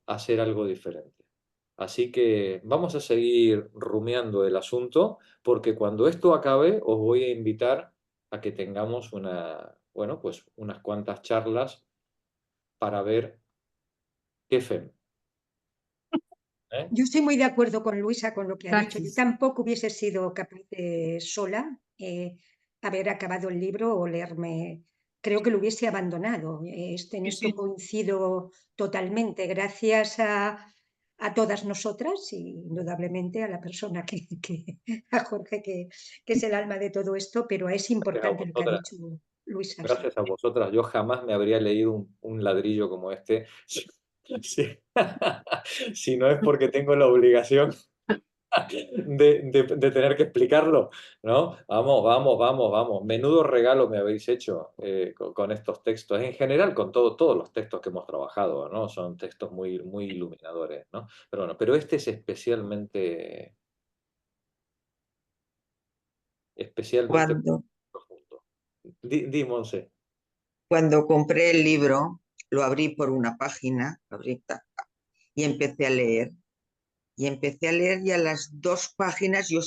hacer algo diferente. Así que vamos a seguir rumiando el asunto, porque cuando esto acabe os voy a invitar a que tengamos bueno, pues unas cuantas charlas para ver qué hacemos. ¿Eh? Yo estoy muy de acuerdo con Luisa con lo que ha dicho. Yo Praxis. tampoco hubiese sido capaz de sola haber acabado el libro o leerme. Creo que lo hubiese abandonado. En Sí, esto sí, coincido totalmente. Gracias a todas nosotras y indudablemente a la persona a Jorge, que es el alma de todo esto, pero es Gracias a importante lo que ha vosotras. dicho Luisa. Sí. Gracias a vosotras. Yo jamás me habría leído un ladrillo como este Sí. Si no es porque tengo la obligación de tener que explicarlo, ¿no? Vamos, vamos, vamos, vamos. Menudo regalo me habéis hecho con estos textos. En general, con todos los textos que hemos trabajado, ¿no? Son textos muy, muy iluminadores, ¿no? Pero bueno, pero este es especialmente Cuando, profundo. Monse. cuando compré el libro, lo abrí por una página, y empecé a leer. Y empecé a leer y a las 2 páginas yo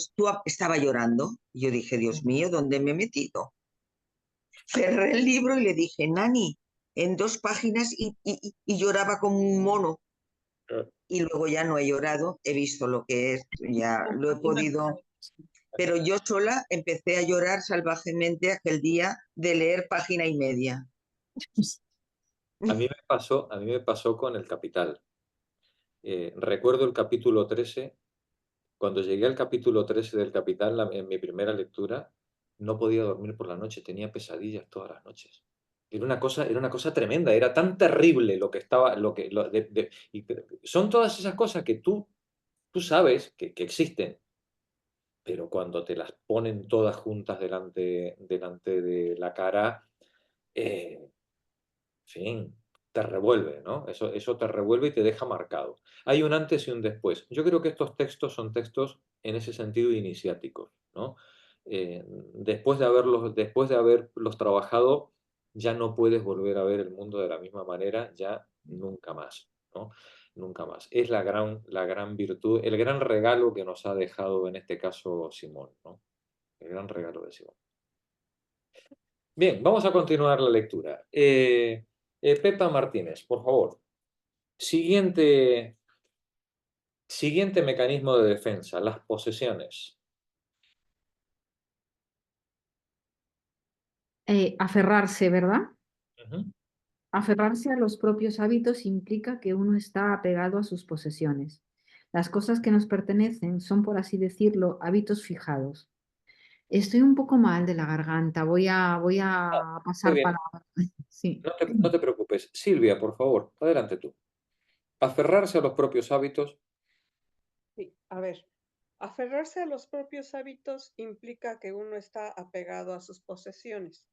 estaba llorando. Y yo dije, Dios mío, ¿dónde me he metido? Cerré el libro y le dije, Nani, en 2 páginas y lloraba como un mono. Y luego ya no he llorado, he visto lo que es, ya lo he podido. Pero yo sola empecé a llorar salvajemente aquel día de leer página y media. A mí me pasó con El Capital. Recuerdo el capítulo 13. Cuando llegué al capítulo 13 del Capital, en mi primera lectura, no podía dormir por la noche, tenía pesadillas todas las noches. Era una cosa tremenda, era tan terrible lo que estaba, son todas esas cosas que tú sabes que existen, pero cuando te las ponen todas juntas delante de la cara, en fin, te revuelve, ¿no? Eso te revuelve y te deja marcado. Hay un antes y un después. Yo creo que estos textos son textos en ese sentido iniciáticos, ¿no? Después de haberlos trabajado, ya no puedes volver a ver el mundo de la misma manera, ya nunca más, ¿no? Nunca más. Es la gran virtud, el gran regalo que nos ha dejado en este caso Simón, ¿no? El gran regalo de Simón. Bien, vamos a continuar la lectura. Pepa Martínez, por favor. Siguiente mecanismo de defensa, las posesiones. Aferrarse, ¿verdad? Ujú. Aferrarse a los propios hábitos implica que uno está apegado a sus posesiones. Las cosas que nos pertenecen son, por así decirlo, hábitos fijados. Estoy un poco mal de la garganta, voy a Muy pasar bien, palabra. Sí. no te preocupes. Silvia, por favor, adelante tú. Aferrarse a los propios hábitos. Sí, a ver, aferrarse a los propios hábitos implica que uno está apegado a sus posesiones.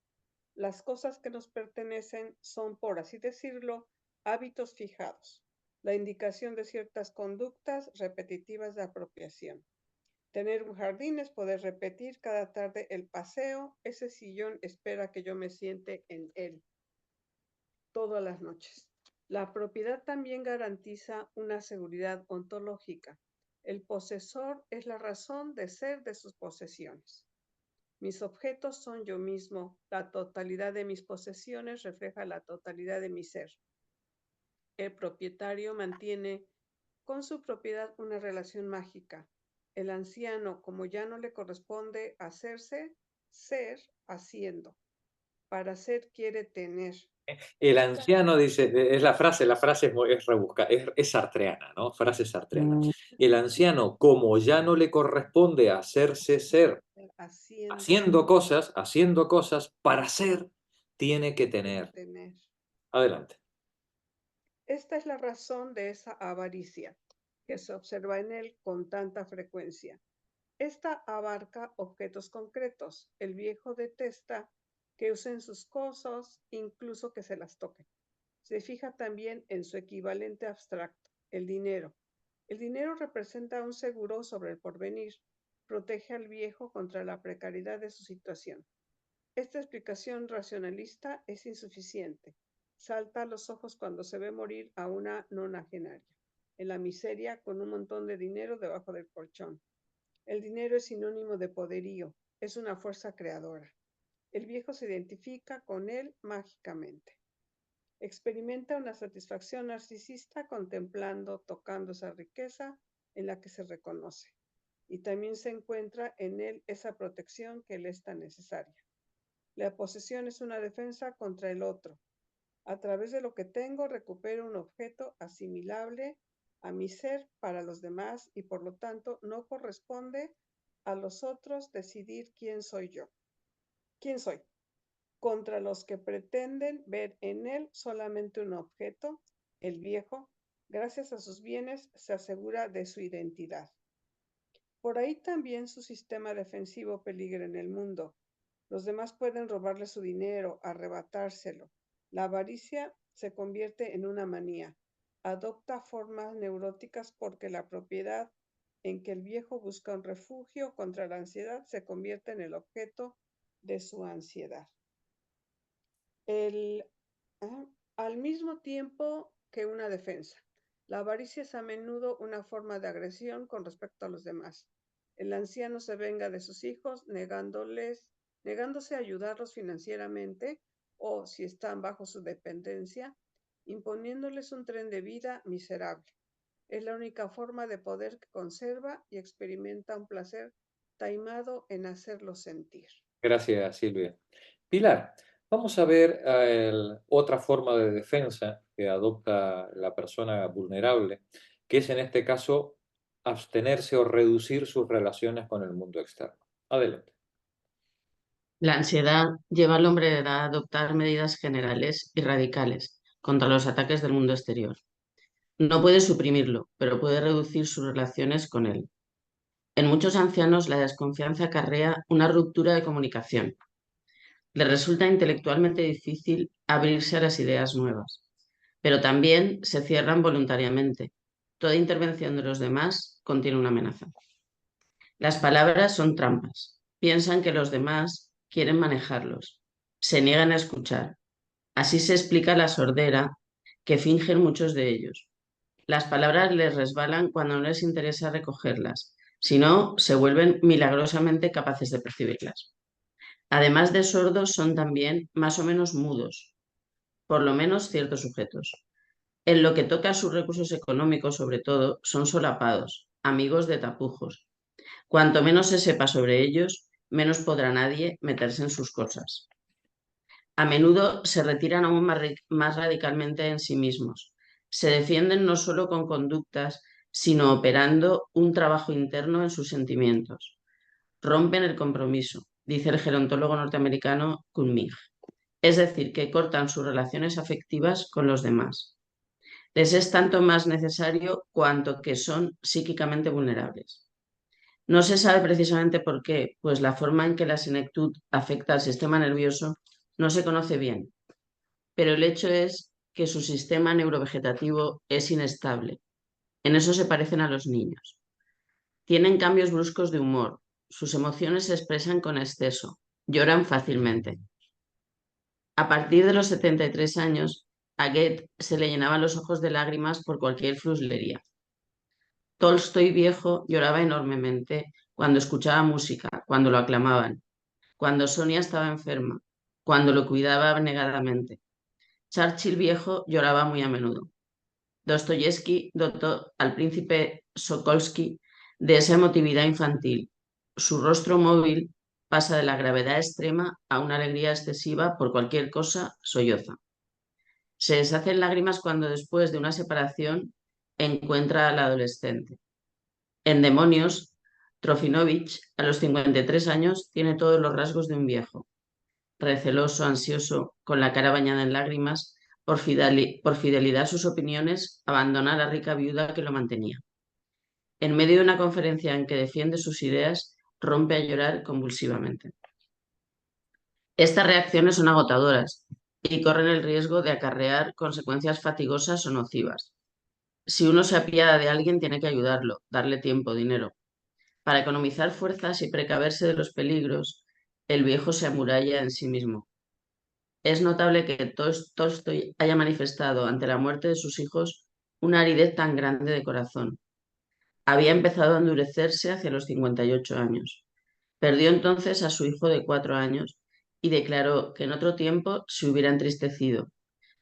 Las cosas que nos pertenecen son, por así decirlo, hábitos fijados, la indicación de ciertas conductas repetitivas de apropiación. Tener un jardín es poder repetir cada tarde el paseo, ese sillón espera que yo me siente en él todas las noches. La propiedad también garantiza una seguridad ontológica. El posesor es la razón de ser de sus posesiones. Mis objetos son yo mismo. La totalidad de mis posesiones refleja la totalidad de mi ser. El propietario mantiene con su propiedad una relación mágica. El anciano, como ya no le corresponde hacerse, ser haciendo. Para ser quiere tener. El anciano dice, es la frase es rebuscada, es sartreana, ¿no? Frase sartreana. El anciano, como ya no le corresponde hacerse ser, haciendo cosas, para ser, tiene que tener. Adelante. Esta es la razón de esa avaricia que se observa en él con tanta frecuencia. Esta abarca objetos concretos. El viejo detesta que usen sus cosas, incluso que se las toquen. Se fija también en su equivalente abstracto, el dinero. El dinero representa un seguro sobre el porvenir, protege al viejo contra la precariedad de su situación. Esta explicación racionalista es insuficiente. Salta a los ojos cuando se ve morir a una nonagenaria, en la miseria con un montón de dinero debajo del colchón. El dinero es sinónimo de poderío, es una fuerza creadora. El viejo se identifica con él mágicamente. Experimenta una satisfacción narcisista contemplando, tocando esa riqueza en la que se reconoce. Y también se encuentra en él esa protección que le es tan necesaria. La posesión es una defensa contra el otro. A través de lo que tengo recupero un objeto asimilable a mi ser para los demás y por lo tanto no corresponde a los otros decidir quién soy yo. ¿Quién soy? Contra los que pretenden ver en él solamente un objeto, el viejo Gracias a sus bienes se asegura de su identidad. Por ahí también su sistema defensivo peligra en el mundo. Los demás pueden robarle su dinero, arrebatárselo. La avaricia se convierte en una manía. Adopta formas neuróticas porque la propiedad en que el viejo busca un refugio contra la ansiedad se convierte en el objeto de su ansiedad. Al mismo tiempo que una defensa. La avaricia es a menudo una forma de agresión con respecto a los demás. El anciano se venga de sus hijos negándose a ayudarlos financieramente o, si están bajo su dependencia, imponiéndoles un tren de vida miserable. Es la única forma de poder que conserva y experimenta un placer taimado en hacerlos sentir. Gracias, Silvia. Pilar, vamos a ver otra forma de defensa que adopta la persona vulnerable, que es en este caso abstenerse o reducir sus relaciones con el mundo externo. Adelante. La ansiedad lleva al hombre de edad a adoptar medidas generales y radicales contra los ataques del mundo exterior. No puede suprimirlo, pero puede reducir sus relaciones con él. En muchos ancianos la desconfianza acarrea una ruptura de comunicación. Le resulta intelectualmente difícil abrirse a las ideas nuevas, pero también se cierran voluntariamente. Toda intervención de los demás contiene una amenaza. Las palabras son trampas. Piensan que los demás quieren manejarlos. Se niegan a escuchar. Así se explica la sordera que fingen muchos de ellos. Las palabras les resbalan cuando no les interesa recogerlas, si no, se vuelven milagrosamente capaces de percibirlas. Además de sordos, son también más o menos mudos, por lo menos ciertos sujetos. En lo que toca a sus recursos económicos, sobre todo, son solapados, amigos de tapujos. Cuanto menos se sepa sobre ellos, menos podrá nadie meterse en sus cosas. A menudo se retiran aún más radicalmente en sí mismos. Se defienden no solo con conductas, sino operando un trabajo interno en sus sentimientos. Rompen el compromiso, dice el gerontólogo norteamericano Kunming. Es decir, que cortan sus relaciones afectivas con los demás. Les es tanto más necesario cuanto que son psíquicamente vulnerables. No se sabe precisamente por qué, pues la forma en que la senectud afecta al sistema nervioso no se conoce bien, pero el hecho es que su sistema neurovegetativo es inestable. En eso se parecen a los niños. Tienen cambios bruscos de humor, sus emociones se expresan con exceso, lloran fácilmente. A partir de los 73 años, a Goethe se le llenaban los ojos de lágrimas por cualquier fruslería. Tolstoy viejo lloraba enormemente cuando escuchaba música, cuando lo aclamaban, cuando Sonia estaba enferma, cuando lo cuidaba abnegadamente. Churchill viejo lloraba muy a menudo. Dostoyevsky dotó al príncipe Sokolsky de esa emotividad infantil. Su rostro móvil pasa de la gravedad extrema a una alegría excesiva por cualquier cosa, solloza. Se deshace en lágrimas cuando después de una separación encuentra al adolescente. En Demonios, Trofinovich, a los 53 años, tiene todos los rasgos de un viejo. Receloso, ansioso, con la cara bañada en lágrimas, por fidelidad a sus opiniones, abandona a la rica viuda que lo mantenía. En medio de una conferencia en que defiende sus ideas, rompe a llorar convulsivamente. Estas reacciones son agotadoras y corren el riesgo de acarrear consecuencias fatigosas o nocivas. Si uno se apiada de alguien, tiene que ayudarlo, darle tiempo, dinero. Para economizar fuerzas y precaverse de los peligros, el viejo se amuralla en sí mismo. Es notable que Tolstoy haya manifestado ante la muerte de sus hijos una aridez tan grande de corazón. Había empezado a endurecerse hacia los 58 años. Perdió entonces a su hijo de 4 años y declaró que en otro tiempo se hubiera entristecido,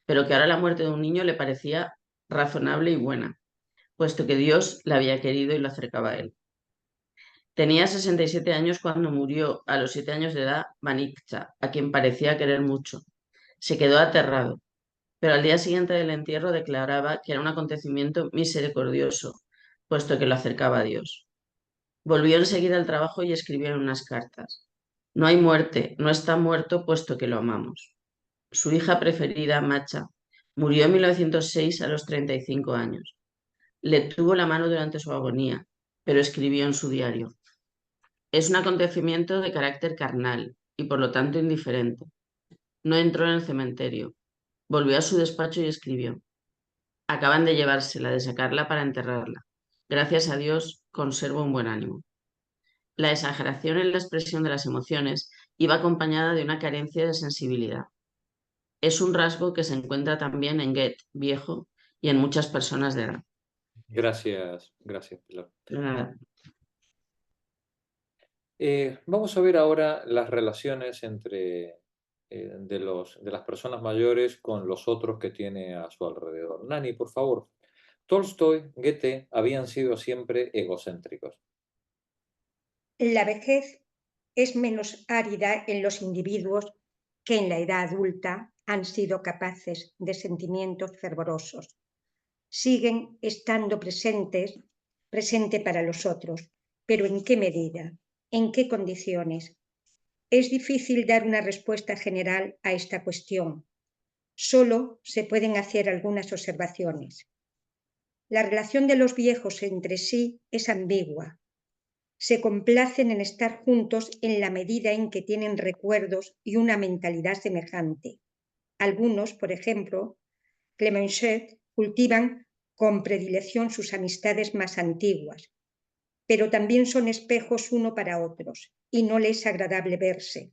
pero que ahora la muerte de un niño le parecía razonable y buena, puesto que Dios la había querido y lo acercaba a él. Tenía 67 años cuando murió a los 7 años de edad Manikcha, a quien parecía querer mucho. Se quedó aterrado, pero al día siguiente del entierro declaraba que era un acontecimiento misericordioso, puesto que lo acercaba a Dios. Volvió enseguida al trabajo y escribió en unas cartas: no hay muerte, no está muerto, puesto que lo amamos. Su hija preferida, Macha, Murió en 1906 a los 35 años. Le tuvo la mano durante su agonía, pero escribió en su diario: «Es un acontecimiento de carácter carnal y por lo tanto indiferente». No entró en el cementerio. Volvió a su despacho y escribió: «Acaban de llevársela, de sacarla para enterrarla. Gracias a Dios conservo un buen ánimo». La exageración en la expresión de las emociones iba acompañada de una carencia de sensibilidad. Es un rasgo que se encuentra también en Goethe, viejo, y en muchas personas de edad. Gracias, Pilar. Nada. Vamos a ver ahora las relaciones entre de las personas mayores con los otros que tiene a su alrededor. Nani, por favor. Tolstoy, Goethe habían sido siempre egocéntricos. La vejez es menos árida en los individuos que en la edad adulta han sido capaces de sentimientos fervorosos. Siguen estando presente para los otros, pero ¿en qué medida? ¿En qué condiciones? Es difícil dar una respuesta general a esta cuestión. Solo se pueden hacer algunas observaciones. La relación de los viejos entre sí es ambigua. Se complacen en estar juntos en la medida en que tienen recuerdos y una mentalidad semejante. Algunos, por ejemplo, Clemenceau, cultivan con predilección sus amistades más antiguas, pero también son espejos uno para otros y no les es agradable verse.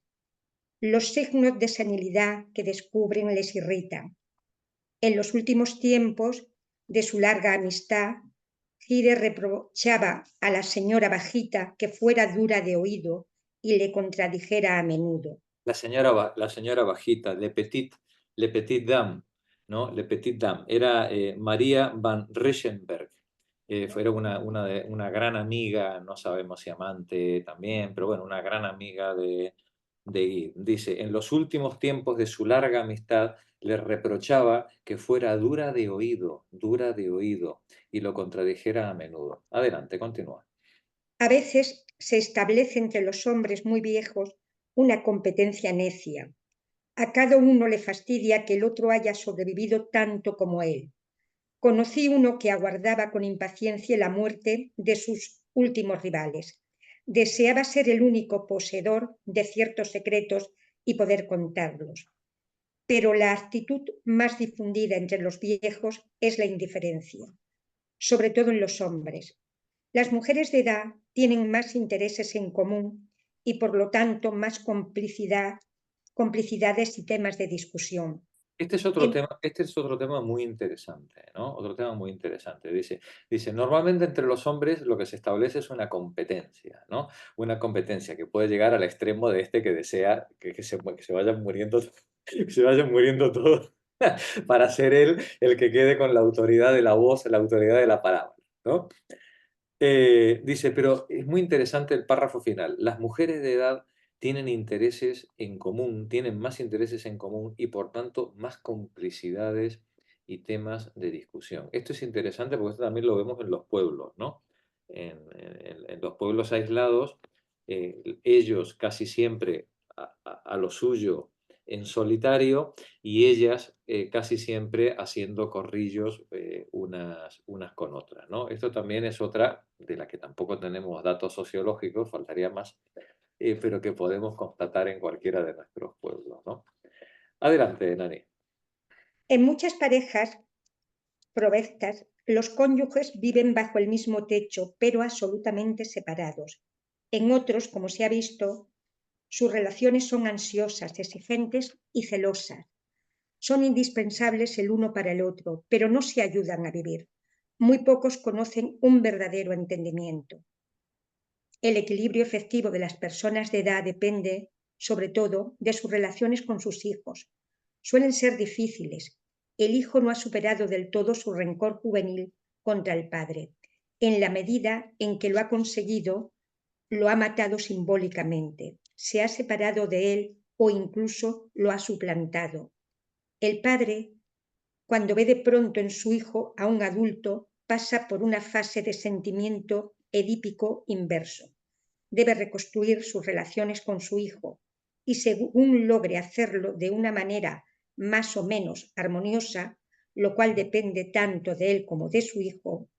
Los signos de senilidad que descubren les irritan. En los últimos tiempos de su larga amistad, Gide reprochaba a la señora bajita que fuera dura de oído y le contradijera a menudo. La señora bajita, le petit dame, ¿no? Le petit dame. Era María van Reichenberg. Era una gran amiga, no sabemos si amante también, pero bueno, una gran amiga de Guy. Dice, en los últimos tiempos de su larga amistad, le reprochaba que fuera dura de oído, y lo contradijera a menudo. Adelante, continúa. A veces se establece entre los hombres muy viejos una competencia necia. A cada uno le fastidia que el otro haya sobrevivido tanto como él. Conocí uno que aguardaba con impaciencia la muerte de sus últimos rivales. Deseaba ser el único poseedor de ciertos secretos y poder contarlos. Pero la actitud más difundida entre los viejos es la indiferencia, sobre todo en los hombres. Las mujeres de edad tienen más intereses en común y por lo tanto más complicidades y temas de discusión. Este es otro tema muy interesante, ¿no? Otro tema muy interesante. Dice, normalmente entre los hombres lo que se establece es una competencia, ¿no? Una competencia que puede llegar al extremo de este que desea que se vayan muriendo, que se vayan muriendo todos para ser él el que quede con la autoridad de la voz, la autoridad de la palabra, ¿no? Dice, pero es muy interesante el párrafo final. Las mujeres de edad tienen intereses en común, tienen más intereses en común y por tanto más complicidades y temas de discusión. Esto es interesante porque esto también lo vemos en los pueblos, ¿no? En los pueblos aislados, ellos casi siempre a lo suyo en solitario y ellas casi siempre haciendo corrillos unas con otras, ¿no? Esto también es otra de la que tampoco tenemos datos sociológicos, faltaría más, pero que podemos constatar en cualquiera de nuestros pueblos, ¿no? Adelante, Nani. En muchas parejas provectas, los cónyuges viven bajo el mismo techo, pero absolutamente separados. En otros, como se ha visto, sus relaciones son ansiosas, exigentes y celosas. Son indispensables el uno para el otro, pero no se ayudan a vivir. Muy pocos conocen un verdadero entendimiento. El equilibrio efectivo de las personas de edad depende, sobre todo, de sus relaciones con sus hijos. Suelen ser difíciles. El hijo no ha superado del todo su rencor juvenil contra el padre. En la medida en que lo ha conseguido, lo ha matado simbólicamente. Se ha separado de él o incluso lo ha suplantado. El padre, cuando ve de pronto en su hijo a un adulto, pasa por una fase de sentimiento edípico inverso. Debe reconstruir sus relaciones con su hijo y según logre hacerlo de una manera más o menos armoniosa, lo cual depende tanto de él como de su hijo,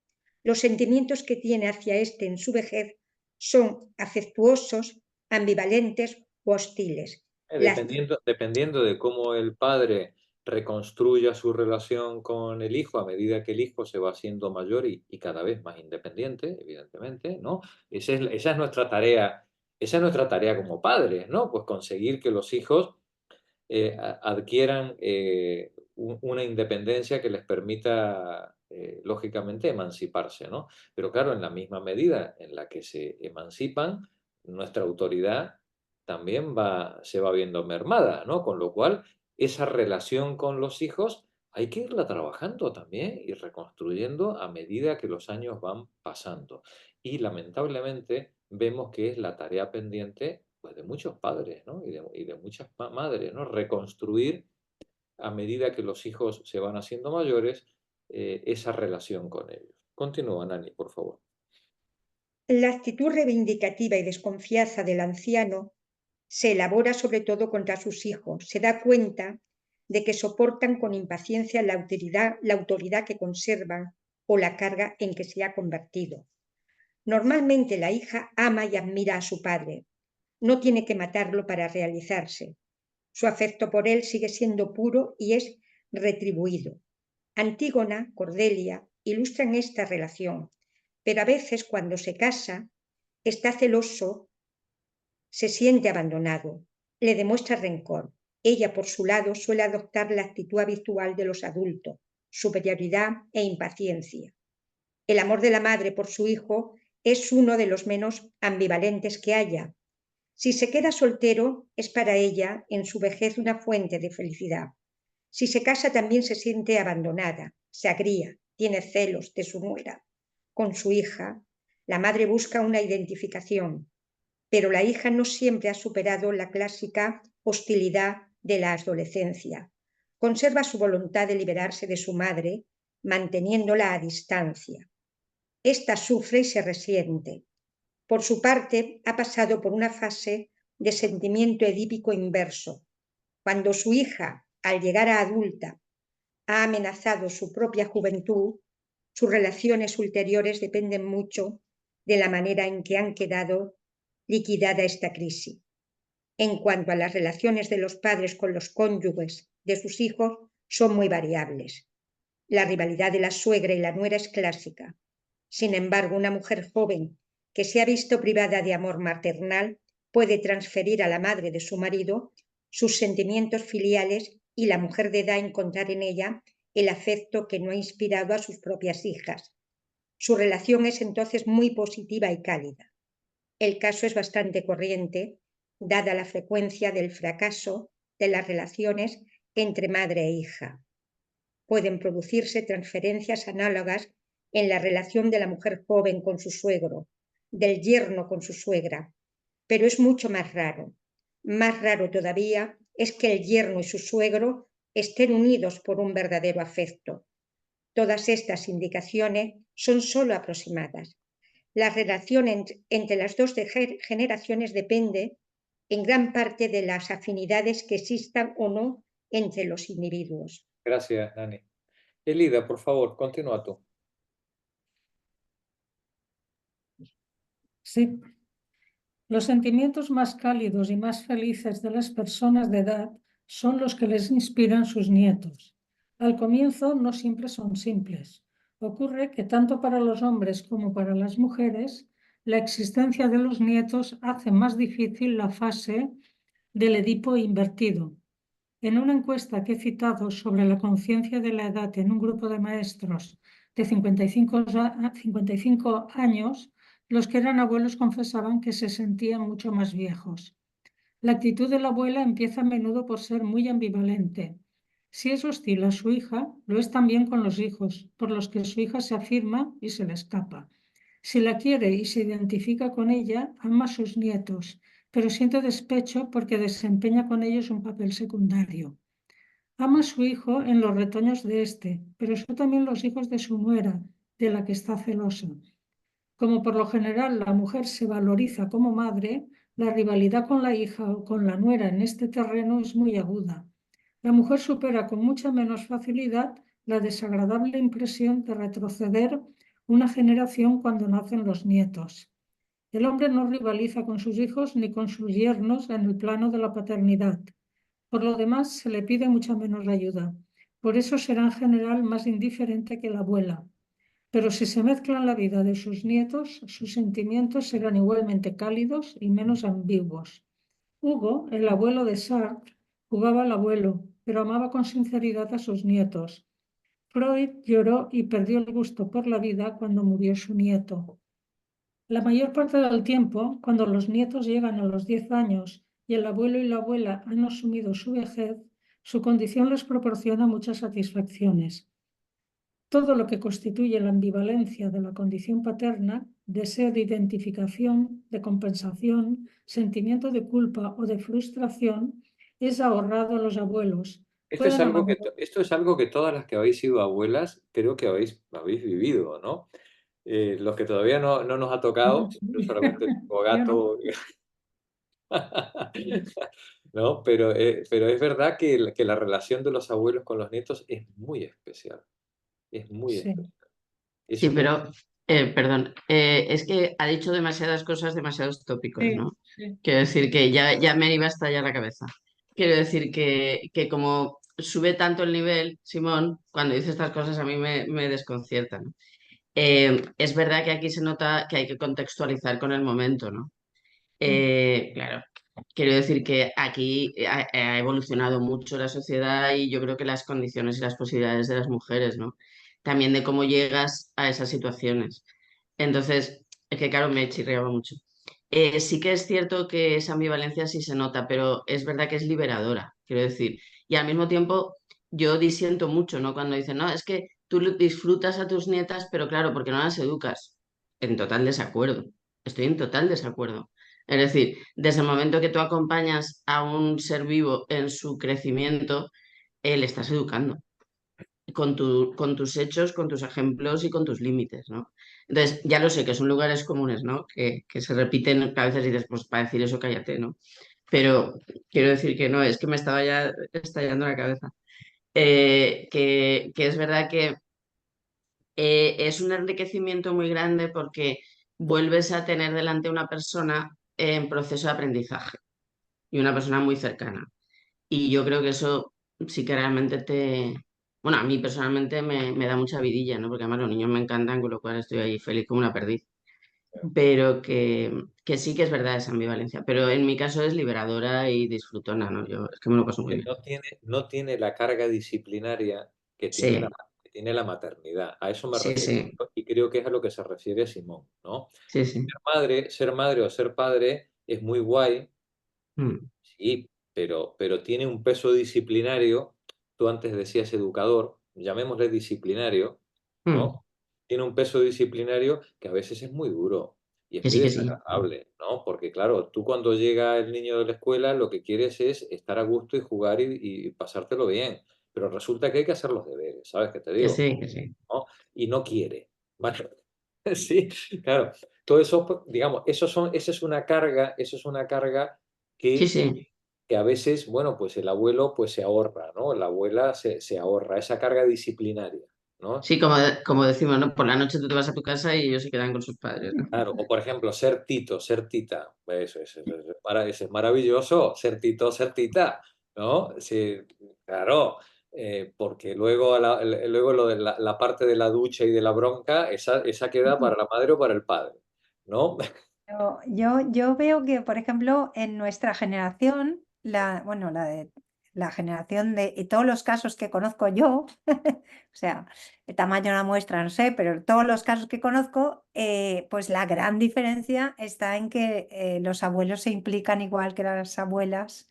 los sentimientos que tiene hacia éste en su vejez son afectuosos, ambivalentes o hostiles. Dependiendo de cómo el padre reconstruya su relación con el hijo a medida que el hijo se va haciendo mayor y cada vez más independiente, evidentemente, ¿no? Esa es nuestra tarea como padres, ¿no? Pues conseguir que los hijos adquieran una independencia que les permita, lógicamente, emanciparse, ¿no? Pero claro, en la misma medida en la que se emancipan, nuestra autoridad también se va viendo mermada, ¿no? Con lo cual, esa relación con los hijos hay que irla trabajando también y reconstruyendo a medida que los años van pasando. Y lamentablemente vemos que es la tarea pendiente, pues, de muchos padres, ¿no? Y de muchas madres, ¿no? Reconstruir a medida que los hijos se van haciendo mayores, esa relación con ellos. Continúa, Nani, por favor. La actitud reivindicativa y desconfianza del anciano se elabora sobre todo contra sus hijos. Se da cuenta de que soportan con impaciencia la autoridad que conservan o la carga en que se ha convertido. Normalmente la hija ama y admira a su padre. No tiene que matarlo para realizarse. Su afecto por él sigue siendo puro y es retribuido. Antígona, Cordelia, ilustran esta relación, pero a veces cuando se casa, está celoso, se siente abandonado, le demuestra rencor. Ella, por su lado, suele adoptar la actitud habitual de los adultos, superioridad e impaciencia. El amor de la madre por su hijo es uno de los menos ambivalentes que haya. Si se queda soltero, es para ella, en su vejez, una fuente de felicidad. Si se casa, también se siente abandonada, se agría, tiene celos de su nuera. Con su hija, la madre busca una identificación, pero la hija no siempre ha superado la clásica hostilidad de la adolescencia. Conserva su voluntad de liberarse de su madre, manteniéndola a distancia. Esta sufre y se resiente. Por su parte, ha pasado por una fase de sentimiento edípico inverso. Cuando su hija, al llegar a adulta, ha amenazado su propia juventud, sus relaciones ulteriores dependen mucho de la manera en que han quedado liquidada esta crisis. En cuanto a las relaciones de los padres con los cónyuges de sus hijos, son muy variables. La rivalidad de la suegra y la nuera es clásica. Sin embargo, una mujer joven que se ha visto privada de amor maternal puede transferir a la madre de su marido sus sentimientos filiales y la mujer de edad encontrar en ella el afecto que no ha inspirado a sus propias hijas. Su relación es entonces muy positiva y cálida. El caso es bastante corriente, dada la frecuencia del fracaso de las relaciones entre madre e hija. Pueden producirse transferencias análogas en la relación de la mujer joven con su suegro, del yerno con su suegra, pero es mucho más raro. Más raro todavía es que el yerno y su suegro estén unidos por un verdadero afecto. Todas estas indicaciones son solo aproximadas. La relación entre las dos generaciones depende en gran parte de las afinidades que existan o no entre los individuos. Gracias, Nani. Elida, por favor, continúa tú. Sí. Los sentimientos más cálidos y más felices de las personas de edad son los que les inspiran sus nietos. Al comienzo no siempre son simples. Ocurre que tanto para los hombres como para las mujeres, la existencia de los nietos hace más difícil la fase del Edipo invertido. En una encuesta que he citado sobre la conciencia de la edad en un grupo de maestros de 55 años, los que eran abuelos confesaban que se sentían mucho más viejos. La actitud de la abuela empieza a menudo por ser muy ambivalente. Si es hostil a su hija, lo es también con los hijos, por los que su hija se afirma y se le escapa. Si la quiere y se identifica con ella, ama a sus nietos, pero siente despecho porque desempeña con ellos un papel secundario. Ama a su hijo en los retoños de este, pero son también los hijos de su nuera, de la que está celosa. Como por lo general la mujer se valoriza como madre, la rivalidad con la hija o con la nuera en este terreno es muy aguda. La mujer supera con mucha menos facilidad la desagradable impresión de retroceder una generación cuando nacen los nietos. El hombre no rivaliza con sus hijos ni con sus yernos en el plano de la paternidad. Por lo demás, se le pide mucha menos ayuda. Por eso será en general más indiferente que la abuela. Pero si se mezclan la vida de sus nietos, sus sentimientos serán igualmente cálidos y menos ambiguos. Hugo, el abuelo de Sartre, jugaba al abuelo, pero amaba con sinceridad a sus nietos. Freud lloró y perdió el gusto por la vida cuando murió su nieto. La mayor parte del tiempo, cuando los nietos llegan a los 10 años y el abuelo y la abuela han asumido su vejez, su condición les proporciona muchas satisfacciones. Todo lo que constituye la ambivalencia de la condición paterna, deseo de identificación, de compensación, sentimiento de culpa o de frustración, es ahorrado a los abuelos. Esto es Pueden algo amar. esto es algo que todas las que habéis sido abuelas creo que habéis vivido, ¿no? Los que todavía no nos ha tocado, yo solamente tengo Yo no. gato. ¿No? Pero es verdad que la relación de los abuelos con los nietos es muy especial. Es muy Sí. especial. Es Sí, muy- pero, perdón, es que ha dicho demasiadas cosas, demasiados tópicos, Sí, ¿no? sí. Quiero decir que ya me iba a estallar la cabeza. Quiero decir que como sube tanto el nivel, Simón, cuando dice estas cosas a mí me desconciertan, ¿no? Es verdad que aquí se nota que hay que contextualizar con el momento, ¿no? Claro, quiero decir que aquí ha evolucionado mucho la sociedad y yo creo que las condiciones y las posibilidades de las mujeres, ¿no? También de cómo llegas a esas situaciones. Entonces, es que claro, me chirriaba mucho. Sí que es cierto que esa ambivalencia sí se nota, pero es verdad que es liberadora, quiero decir. Y al mismo tiempo, yo disiento mucho, ¿no? Cuando dicen, no, es que tú disfrutas a tus nietas, pero claro, porque no las educas. En total desacuerdo. Estoy en total desacuerdo. Es decir, desde el momento que tú acompañas a un ser vivo en su crecimiento, le estás educando con tus hechos, con tus ejemplos y con tus límites, ¿no? Entonces, ya lo sé que son lugares comunes, ¿no? Que se repiten, que a veces dices, pues para decir eso cállate, ¿no? Pero quiero decir que no, es que me estaba ya estallando la cabeza. Que es verdad que es un enriquecimiento muy grande porque vuelves a tener delante una persona en proceso de aprendizaje y una persona muy cercana. Y yo creo que eso sí que realmente bueno, a mí personalmente me da mucha vidilla, ¿no? Porque además los niños me encantan, con lo cual estoy ahí feliz como una perdiz. Pero que sí que es verdad esa ambivalencia. Pero en mi caso es liberadora y disfrutona, ¿no? Yo es que me lo paso muy bien. no tiene la carga disciplinaria que tiene Sí, que tiene la maternidad. A eso me sí, refiero. sí, Y creo que es a lo que se refiere Simón, ¿no? sí, sí. Ser madre o ser padre es muy guay, Mm, sí, pero tiene un peso disciplinario. Tú antes decías educador, llamémosle disciplinario, mm. ¿no? Tiene un peso disciplinario que a veces es muy duro y es muy Que sí. desagradable, ¿no? Porque claro, tú cuando llega el niño de la escuela lo que quieres es estar a gusto y jugar y pasártelo bien, pero resulta que hay que hacer los deberes, ¿sabes qué te Que digo? sí, que sí. ¿No? Y no quiere. ¿Vale? Sí, claro. Todo eso, pues, digamos, eso es una carga Sí, que, sí. que a veces, bueno, pues el abuelo pues se ahorra, ¿no? La abuela se ahorra esa carga disciplinaria, ¿no? Sí, como decimos, ¿no? Por la noche tú te vas a tu casa y ellos se quedan con sus padres, ¿no? Claro, o por ejemplo, ser tito, ser tita, eso es maravilloso, ser tito, ser tita, ¿no? Sí, claro, porque luego, luego lo de la parte de la ducha y de la bronca, esa queda para la madre o para el padre, ¿no? Yo veo que, por ejemplo, en nuestra generación, bueno, la generación de y todos los casos que conozco yo, o sea, el tamaño de la muestra no sé, pero todos los casos que conozco, pues la gran diferencia está en que los abuelos se implican igual que las abuelas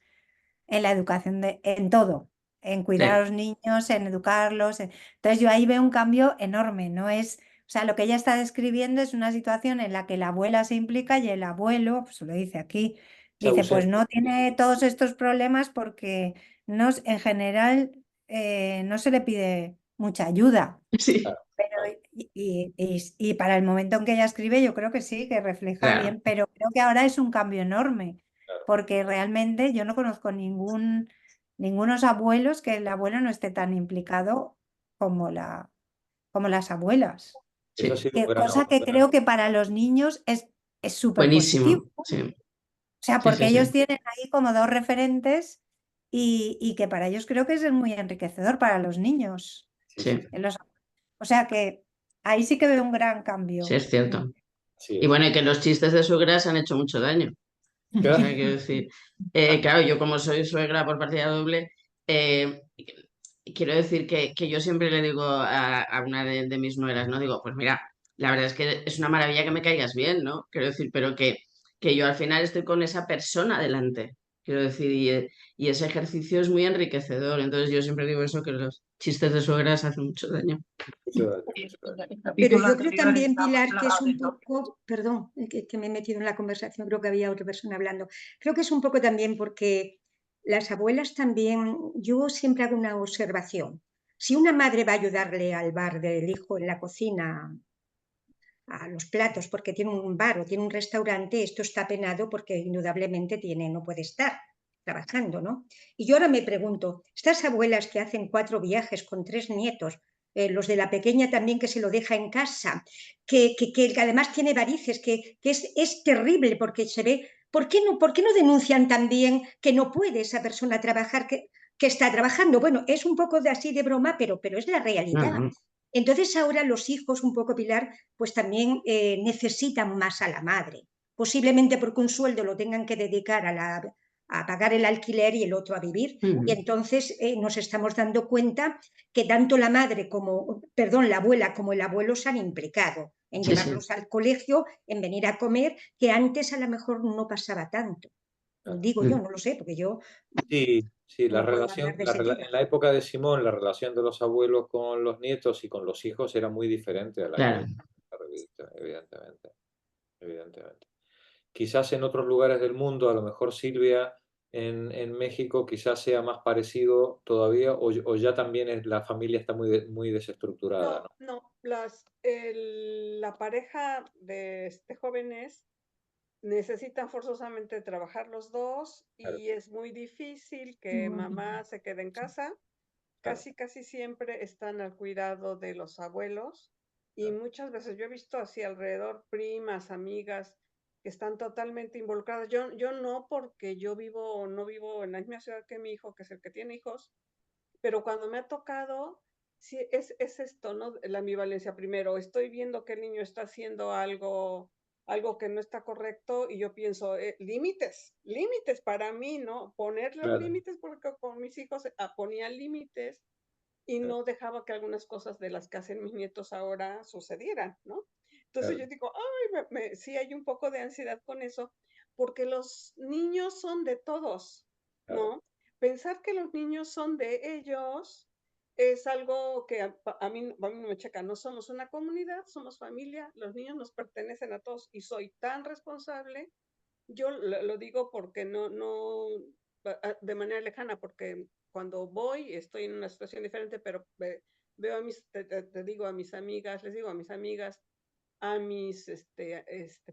en la educación en todo, en cuidar a Sí, los niños, en educarlos. Entonces yo ahí veo un cambio enorme, no es, o sea, lo que ella está describiendo es una situación en la que la abuela se implica y el abuelo, pues lo dice aquí, Es dice, pues ausente. no tiene todos estos problemas porque no, en general no se le pide mucha ayuda. sí, Pero, y para el momento en que ella escribe, yo creo que sí, que refleja claro. bien, pero creo que ahora es un cambio enorme, Claro. porque realmente yo no conozco ningunos abuelos que el abuelo no esté tan implicado como las abuelas. Eso ha Sí, sido un gran Cosa que ahorro, creo que para los niños es súper positivo. buenísimo. Sí, O sea, sí, porque sí, ellos sí. tienen ahí como dos referentes y que para ellos creo que es muy enriquecedor para los niños. Sí, Sí, sí, O sea que ahí sí que veo un gran sí, cambio. es cierto. así Y es. bueno, y que los chistes de suegras han hecho mucho daño. O sea, Claro. quiero decir, claro, yo como soy suegra por partida doble, quiero decir que yo siempre le digo a una de mis nueras, ¿no? Digo, pues mira, la verdad es que es una maravilla que me caigas bien, ¿no? Quiero decir, pero que yo al final estoy con esa persona delante. Quiero decir, y ese ejercicio es muy enriquecedor. Entonces yo siempre digo eso, que los chistes de suegras hacen mucho daño. Mucho daño, Sí, mucho daño. el Pero capítulo yo creo anterior también, estaba Pilar, que es plagado de un poco, perdón, que me he metido en la conversación, creo que había otra persona hablando. Creo que es un poco también porque las abuelas también, yo siempre hago una observación. Si una madre va a ayudarle al bar del hijo en la cocina a los platos porque tiene un bar o tiene un restaurante, esto está penado porque indudablemente no puede estar trabajando, ¿no? Y yo ahora me pregunto, estas abuelas que hacen 4 viajes con 3 nietos, los de la pequeña también que se lo deja en casa, que además tiene varices, que es terrible porque se ve, ¿por qué no denuncian también que no puede esa persona trabajar, que está trabajando? Bueno, es un poco así de broma, pero es la realidad. Ujú. Entonces ahora los hijos, un poco Pilar, pues también necesitan más a la madre, posiblemente porque un sueldo lo tengan que dedicar a pagar el alquiler y el otro a vivir. Ujú. Y entonces nos estamos dando cuenta que tanto la madre la abuela como el abuelo se han implicado en Sí, llevarlos sí. al colegio, en venir a comer, que antes a lo mejor no pasaba tanto. Digo yo, Mm. no lo sé, porque yo Sí, sí, la no puedo relación, hablar de ese tema. en la época de Simón, la relación de los abuelos con los nietos y con los hijos era muy diferente a la Claro. que, evidentemente, evidentemente. Quizás en otros lugares del mundo, a lo mejor Silvia, en México, quizás sea más parecido todavía, o ya también la familia está muy desestructurada, ¿no? No, la pareja de jóvenes necesitan forzosamente trabajar los dos Claro, y es muy difícil que mamá se quede en casa. claro, Casi siempre están al cuidado de los abuelos y claro. muchas veces yo he visto así alrededor primas, amigas que están totalmente involucradas. Yo no, porque no vivo en la misma ciudad que mi hijo, que es el que tiene hijos, pero cuando me ha tocado, sí, es esto, ¿no? La ambivalencia. Primero, estoy viendo que el niño está haciendo algo que no está correcto y yo pienso, límites para mí, ¿no? Poner los Claro, límites, porque con mis hijos ponía límites y claro, no dejaba que algunas cosas de las que hacen mis nietos ahora sucedieran, ¿no? Entonces claro, yo digo, ay, sí hay un poco de ansiedad con eso, porque los niños son de todos, claro, ¿no? Pensar que los niños son de ellos es algo que a mí no me checa. No somos una comunidad, somos familia, los niños nos pertenecen a todos y soy tan responsable. Yo lo digo porque no de manera lejana, porque cuando voy estoy en una situación diferente, pero veo te digo a mis amigas, les digo a mis amigas, a mis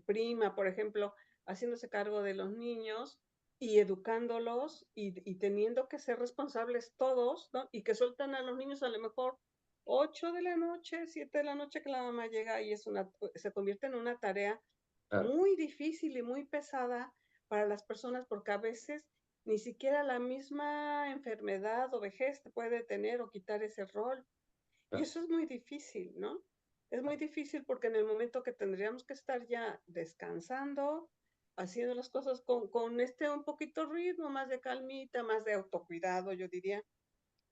prima, por ejemplo, haciéndose cargo de los niños y educándolos y teniendo que ser responsables todos, ¿no? Y que sueltan a los niños a lo mejor 8 de la noche, 7 de la noche que la mamá llega y se convierte en una tarea claro, muy difícil y muy pesada para las personas, porque a veces ni siquiera la misma enfermedad o vejez te puede tener o quitar ese rol. Y claro. eso es muy difícil, ¿no? Es muy difícil porque en el momento que tendríamos que estar ya descansando, haciendo las cosas con un poquito ritmo, más de calmita, más de autocuidado, yo diría,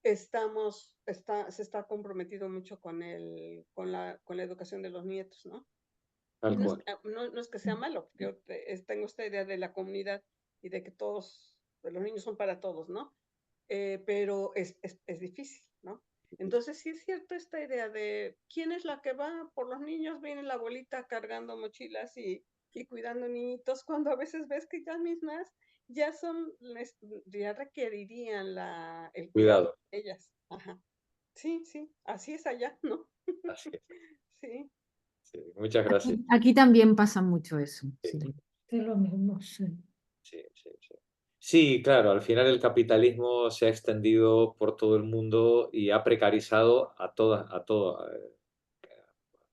se está comprometido mucho con la educación de los nietos, ¿no? Y Tal cual. no es que sea malo, porque yo tengo esta idea de la comunidad y de que los niños son para todos, ¿no? Pero es difícil, ¿no? Entonces sí es cierto esta idea de quién es la que va por los niños, viene la abuelita cargando mochilas y cuidando niñitos, cuando a veces ves que ellas mismas ya ya requerirían el cuidado Cuidado, de ellas. Ajá. Sí, así es allá, ¿no? así es. Sí. Sí, muchas gracias. Aquí también pasa mucho eso. Sí, Sí. Es lo mismo, sí. sí, sí, sí. Sí, claro, al final el capitalismo se ha extendido por todo el mundo y ha precarizado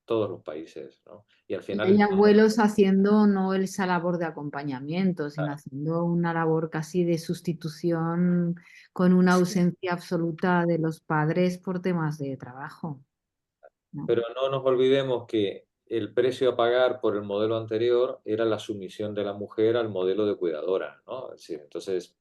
todos los países, ¿no? Y al Y final hay abuelos haciendo no esa labor de acompañamiento, sino haciendo una labor casi de sustitución con una ausencia absoluta de los padres por temas de trabajo, ¿no? Pero no nos olvidemos que el precio a pagar por el modelo anterior era la sumisión de la mujer al modelo de cuidadora, ¿no? Es decir, entonces,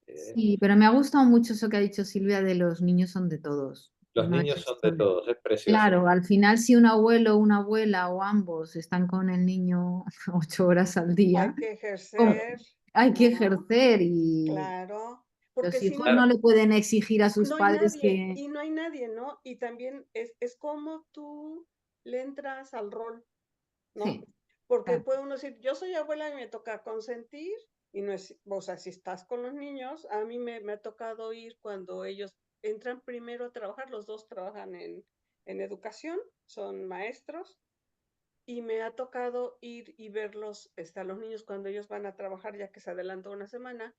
Sí, pero me ha gustado mucho eso que ha dicho Silvia de los niños son de todos. los No niños es son esto de de- todos, es precioso. Claro, al final si un abuelo, una abuela o ambos están con el niño 8 horas al Hay día, que como- ejercer, hay que ¿no? ejercer y Claro, porque los si hijos no, no le pueden exigir a sus no hay padres nadie, que... y no hay nadie, ¿no? Y también es como tú le entras al rol, ¿no? Sí, Porque claro. puede uno decir, yo soy abuela y me toca consentir, y no es, o sea, si estás con los niños, a mí me ha tocado ir cuando ellos entran primero a trabajar, los dos trabajan en educación, son maestros, y me ha tocado ir y verlos, a los niños cuando ellos van a trabajar, ya que se adelanta una semana,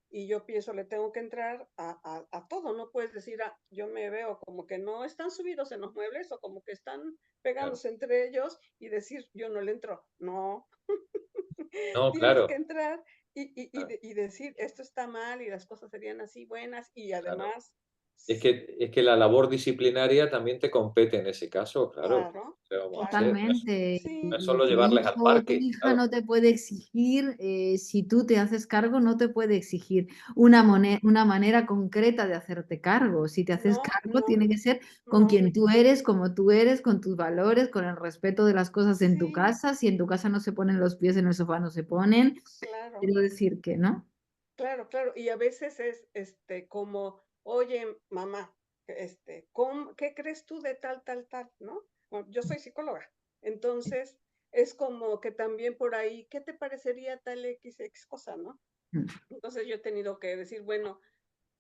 y yo pienso, le tengo que entrar a todo, no puedes decir, yo me veo como que no están subidos en los muebles o como que están pegándose entre ellos y decir, yo no le entro, no, No, tienes claro, que entrar claro, y decir, esto está mal y las cosas serían así buenas y claro. además, Es que la labor disciplinaria también te compete en ese caso, claro. claro, ¿Qué vamos a claro, hacer? Totalmente. No es sí, Y solo tu llevarles al hijo o tu parque, hija claro. no te puede exigir, si tú te haces cargo, no te puede exigir una manera concreta de hacerte cargo. Si te haces no, cargo, no, tiene que ser con no, quien tú eres, como tú eres, con tus valores, con el respeto de las cosas en tu sí, casa. Si en tu casa no se ponen los pies en el sofá, no se ponen. claro. Quiero decir que, ¿no? Claro, claro, y a veces es, como, oye, mamá, ¿qué crees tú de tal, tal, tal, no? Bueno, yo soy psicóloga, entonces es como que también por ahí, ¿qué te parecería tal X cosa, no? Mm. Entonces yo he tenido que decir, bueno,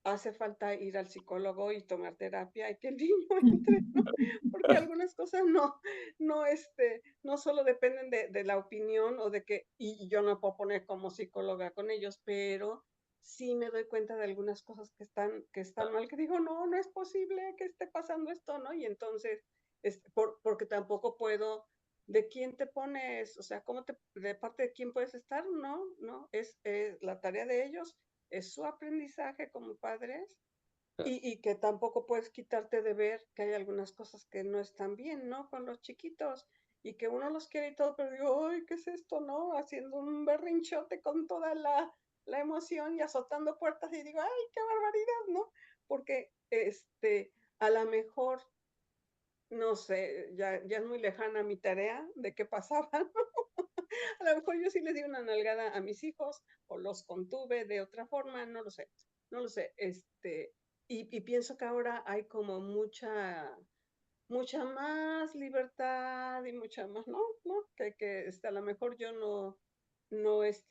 hace falta ir al psicólogo y tomar terapia y que el niño entre, ¿no? Porque algunas cosas no solo dependen de la opinión o de que, y yo no puedo poner como psicóloga con ellos, pero sí me doy cuenta de algunas cosas que están mal, que digo, no, no es posible que esté pasando esto, ¿no? Y entonces, porque tampoco puedo, ¿de quién te pones? O sea, de parte de quién puedes estar? No, no, es la tarea de ellos, es su aprendizaje como padres y que tampoco puedes quitarte de ver que hay algunas cosas que no están bien, ¿no? Con los chiquitos y que uno los quiere y todo, pero digo, ay, ¿qué es esto, no? Haciendo un berrinchote con toda la emoción y azotando puertas y digo, ay, qué barbaridad, ¿no? Porque, a lo mejor, no sé, ya es muy lejana mi tarea de qué pasaba, ¿no? A lo mejor yo sí les di una nalgada a mis hijos o los contuve de otra forma, no lo sé, no lo sé, y pienso que ahora hay como mucha más libertad y mucha más, ¿no? ¿No? Que a lo mejor yo no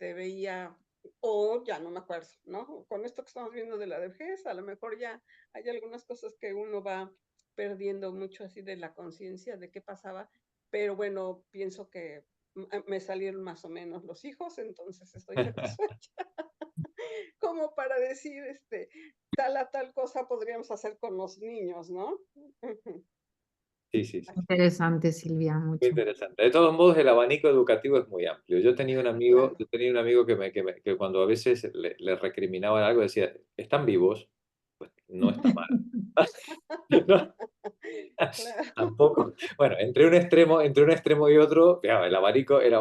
veía, o ya no me acuerdo, ¿no? Con esto que estamos viendo de la vejez, a lo mejor ya hay algunas cosas que uno va perdiendo mucho así de la conciencia de qué pasaba, pero bueno, pienso que me salieron más o menos los hijos, entonces estoy satisfecha. Como para decir, tal a tal cosa podríamos hacer con los niños, ¿no? Sí, sí, sí. Interesante, Silvia, Muy mucho. interesante. De todos modos, el abanico educativo es muy amplio. Claro. Yo tenía un amigo que cuando a veces le recriminaban algo decía, ¿están vivos? Pues no está mal. No, Claro. tampoco. Bueno, entre un extremo y otro, claro, el abanico es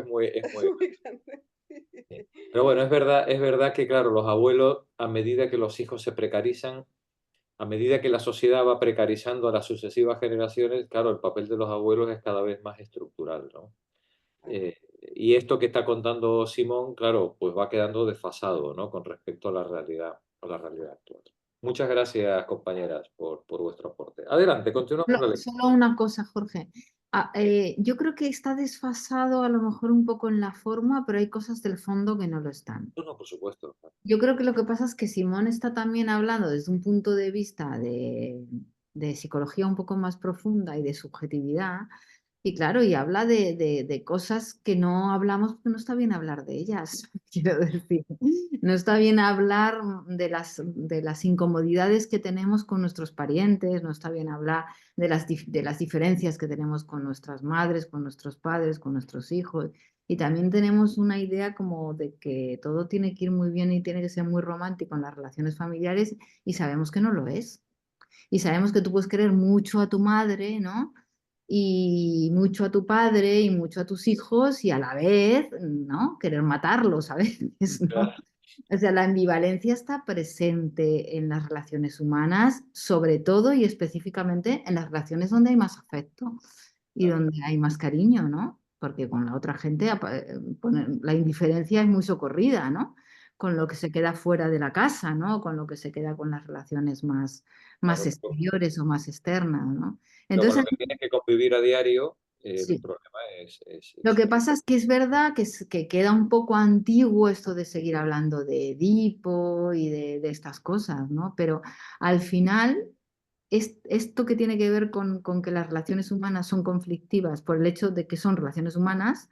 Es muy muy grande. sí. Pero bueno, es verdad que, claro, los abuelos, a medida que los hijos se precarizan, a medida que la sociedad va precarizando a las sucesivas generaciones, claro, el papel de los abuelos es cada vez más estructural, ¿no? Eh, y esto que está contando Simón, claro, pues va quedando desfasado, ¿no? Con respecto a la realidad actual. Muchas gracias, compañeras, por vuestro aporte. Adelante, continuamos la lectura. Solo una cosa, Jorge. Yo creo que está desfasado a lo mejor un poco en la forma, pero hay cosas del fondo que no lo están. No, no, por supuesto. Yo creo que lo que pasa es que Simón está también hablando desde un punto de vista de psicología un poco más profunda y de subjetividad, Y claro, y habla de cosas que no hablamos porque no está bien hablar de ellas, quiero decir. No está bien hablar de las incomodidades que tenemos con nuestros parientes, no está bien hablar de las diferencias que tenemos con nuestras madres, con nuestros padres, con nuestros hijos. Y también tenemos una idea como de que todo tiene que ir muy bien y tiene que ser muy romántico en las relaciones familiares y sabemos que no lo es. Y sabemos que tú puedes querer mucho a tu madre, ¿no? Y mucho a tu padre y mucho a tus hijos y a la vez, ¿no? Querer matarlos a veces, ¿no? Claro, O sea, la ambivalencia está presente en las relaciones humanas, sobre todo y específicamente en las relaciones donde hay más afecto y claro. donde hay más cariño, ¿no? Porque con la otra gente la indiferencia es muy socorrida, ¿no? Con lo que se queda fuera de la casa, ¿no? Con lo que se queda con las relaciones más Claro, exteriores o más externas, ¿no? pero con lo Entonces, que tienes que convivir a diario, el sí. problema Lo que pasa es que es verdad que queda un poco antiguo esto de seguir hablando de Edipo y de estas cosas, ¿no? Pero al final, esto que tiene que ver con que las relaciones humanas son conflictivas por el hecho de que son relaciones humanas,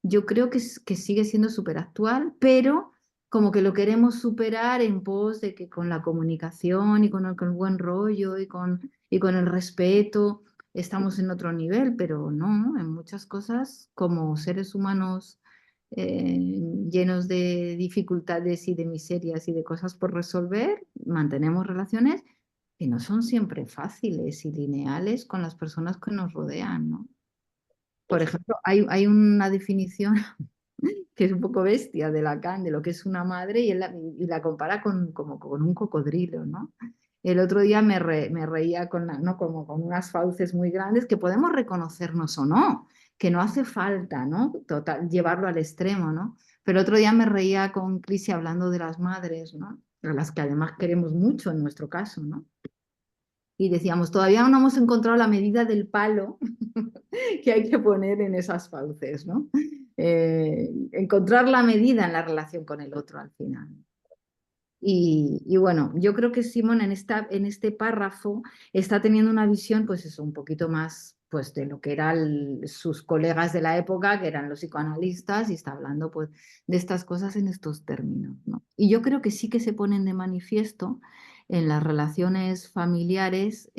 yo creo que sigue siendo súper actual, pero como que lo queremos superar en pos de que con la comunicación y con el buen rollo y con el respeto estamos en otro nivel, pero no, en muchas cosas como seres humanos llenos de dificultades y de miserias y de cosas por resolver, mantenemos relaciones que no son siempre fáciles y lineales con las personas que nos rodean, ¿no? por Por supuesto. ejemplo, hay una definición que es un poco bestia de Lacan, de lo que es una madre, y la compara como con un cocodrilo, ¿no? El otro día me reía ¿no? Como con unas fauces muy grandes que podemos reconocernos o no, que no hace falta, ¿no? Total, llevarlo al extremo, ¿no? Pero otro día me reía con Crisi hablando de las madres, ¿no? A las que además queremos mucho en nuestro caso, ¿no? Y decíamos, todavía no hemos encontrado la medida del palo que hay que poner en esas fauces, ¿no? Encontrar la medida en la relación con el otro al final. Y bueno, yo creo que Simón en este párrafo está teniendo una visión, pues eso, un poquito más pues, de lo que eran sus colegas de la época, que eran los psicoanalistas, y está hablando pues, de estas cosas en estos términos, ¿no? Y yo creo que sí que se ponen de manifiesto en las relaciones familiares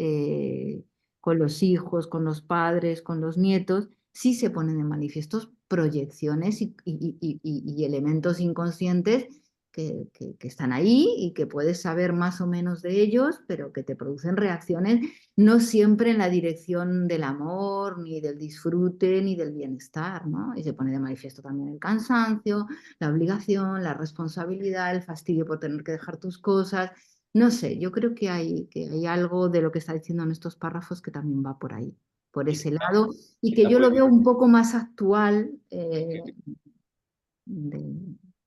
con los hijos, con los padres, con los nietos, sí se ponen de manifiesto proyecciones y elementos inconscientes que están ahí y que puedes saber más o menos de ellos, pero que te producen reacciones no siempre en la dirección del amor, ni del disfrute, ni del bienestar, ¿no? Y se pone de manifiesto también el cansancio, la obligación, la responsabilidad, el fastidio por tener que dejar tus cosas. No sé, yo creo que hay algo de lo que está diciendo en estos párrafos que también va por ahí, por Y ese quizá, lado, y que quizá yo lo puede- veo un poco más actual sí,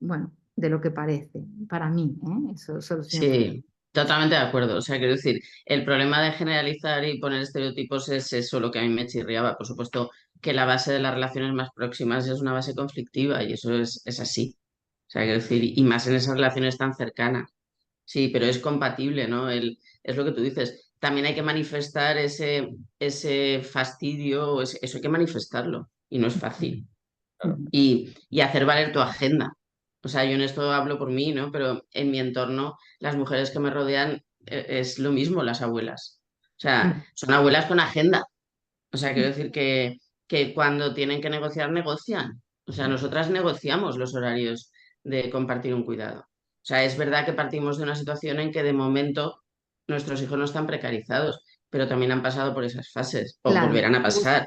bueno, de lo que parece, para mí, ¿eh? Eso lo siento. Sí, totalmente de acuerdo. O sea, quiero decir, el problema de generalizar y poner estereotipos es eso lo que a mí me chirriaba. Por supuesto que la base de las relaciones más próximas es una base conflictiva y eso es así. O sea, quiero decir, y más en esas relaciones tan cercanas. Sí, pero es compatible, ¿no? Es lo que tú dices. También hay que manifestar ese fastidio, eso hay que manifestarlo y no es fácil. claro, Y hacer valer tu agenda. O sea, yo en esto hablo por mí, ¿no? Pero en mi entorno, las mujeres que me rodean es lo mismo, las abuelas. O sea, son abuelas con agenda. O sea, quiero decir que cuando tienen que negociar, negocian. O sea, nosotras negociamos los horarios de compartir un cuidado. O sea, es verdad que partimos de una situación en que de momento nuestros hijos no están precarizados, pero también han pasado por esas fases o Claro. volverán a pasar.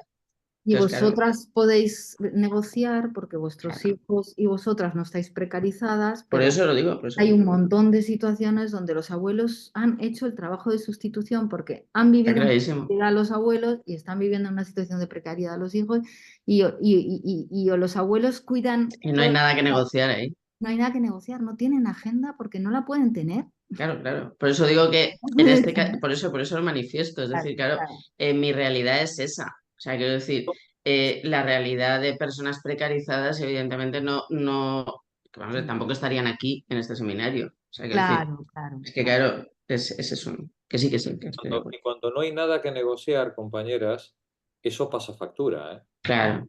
Y Entonces, claro, vosotras podéis negociar porque vuestros claro. hijos y vosotras no estáis precarizadas, Por pero eso lo digo, por eso lo hay un digo. montón de situaciones donde los abuelos han hecho el trabajo de sustitución porque han Está vivido una clarísimo. precariedad los abuelos y están viviendo una situación de precariedad los hijos y los abuelos cuidan Y no hay todas nada que las cosas. negociar ahí. No hay nada que negociar, no tienen agenda porque no la pueden tener. Claro, claro. Por eso digo que en este caso, por eso lo manifiesto. Es Claro, decir, claro, claro. mi realidad es esa. O sea, quiero decir, la realidad de personas precarizadas, evidentemente, vamos, tampoco estarían aquí en este seminario. O sea, quiero decir, Claro, claro, es que claro. claro, es eso, ¿no? Que sí, que estoy de acuerdo. y cuando no hay nada que negociar, compañeras, eso pasa factura, ¿eh? Claro.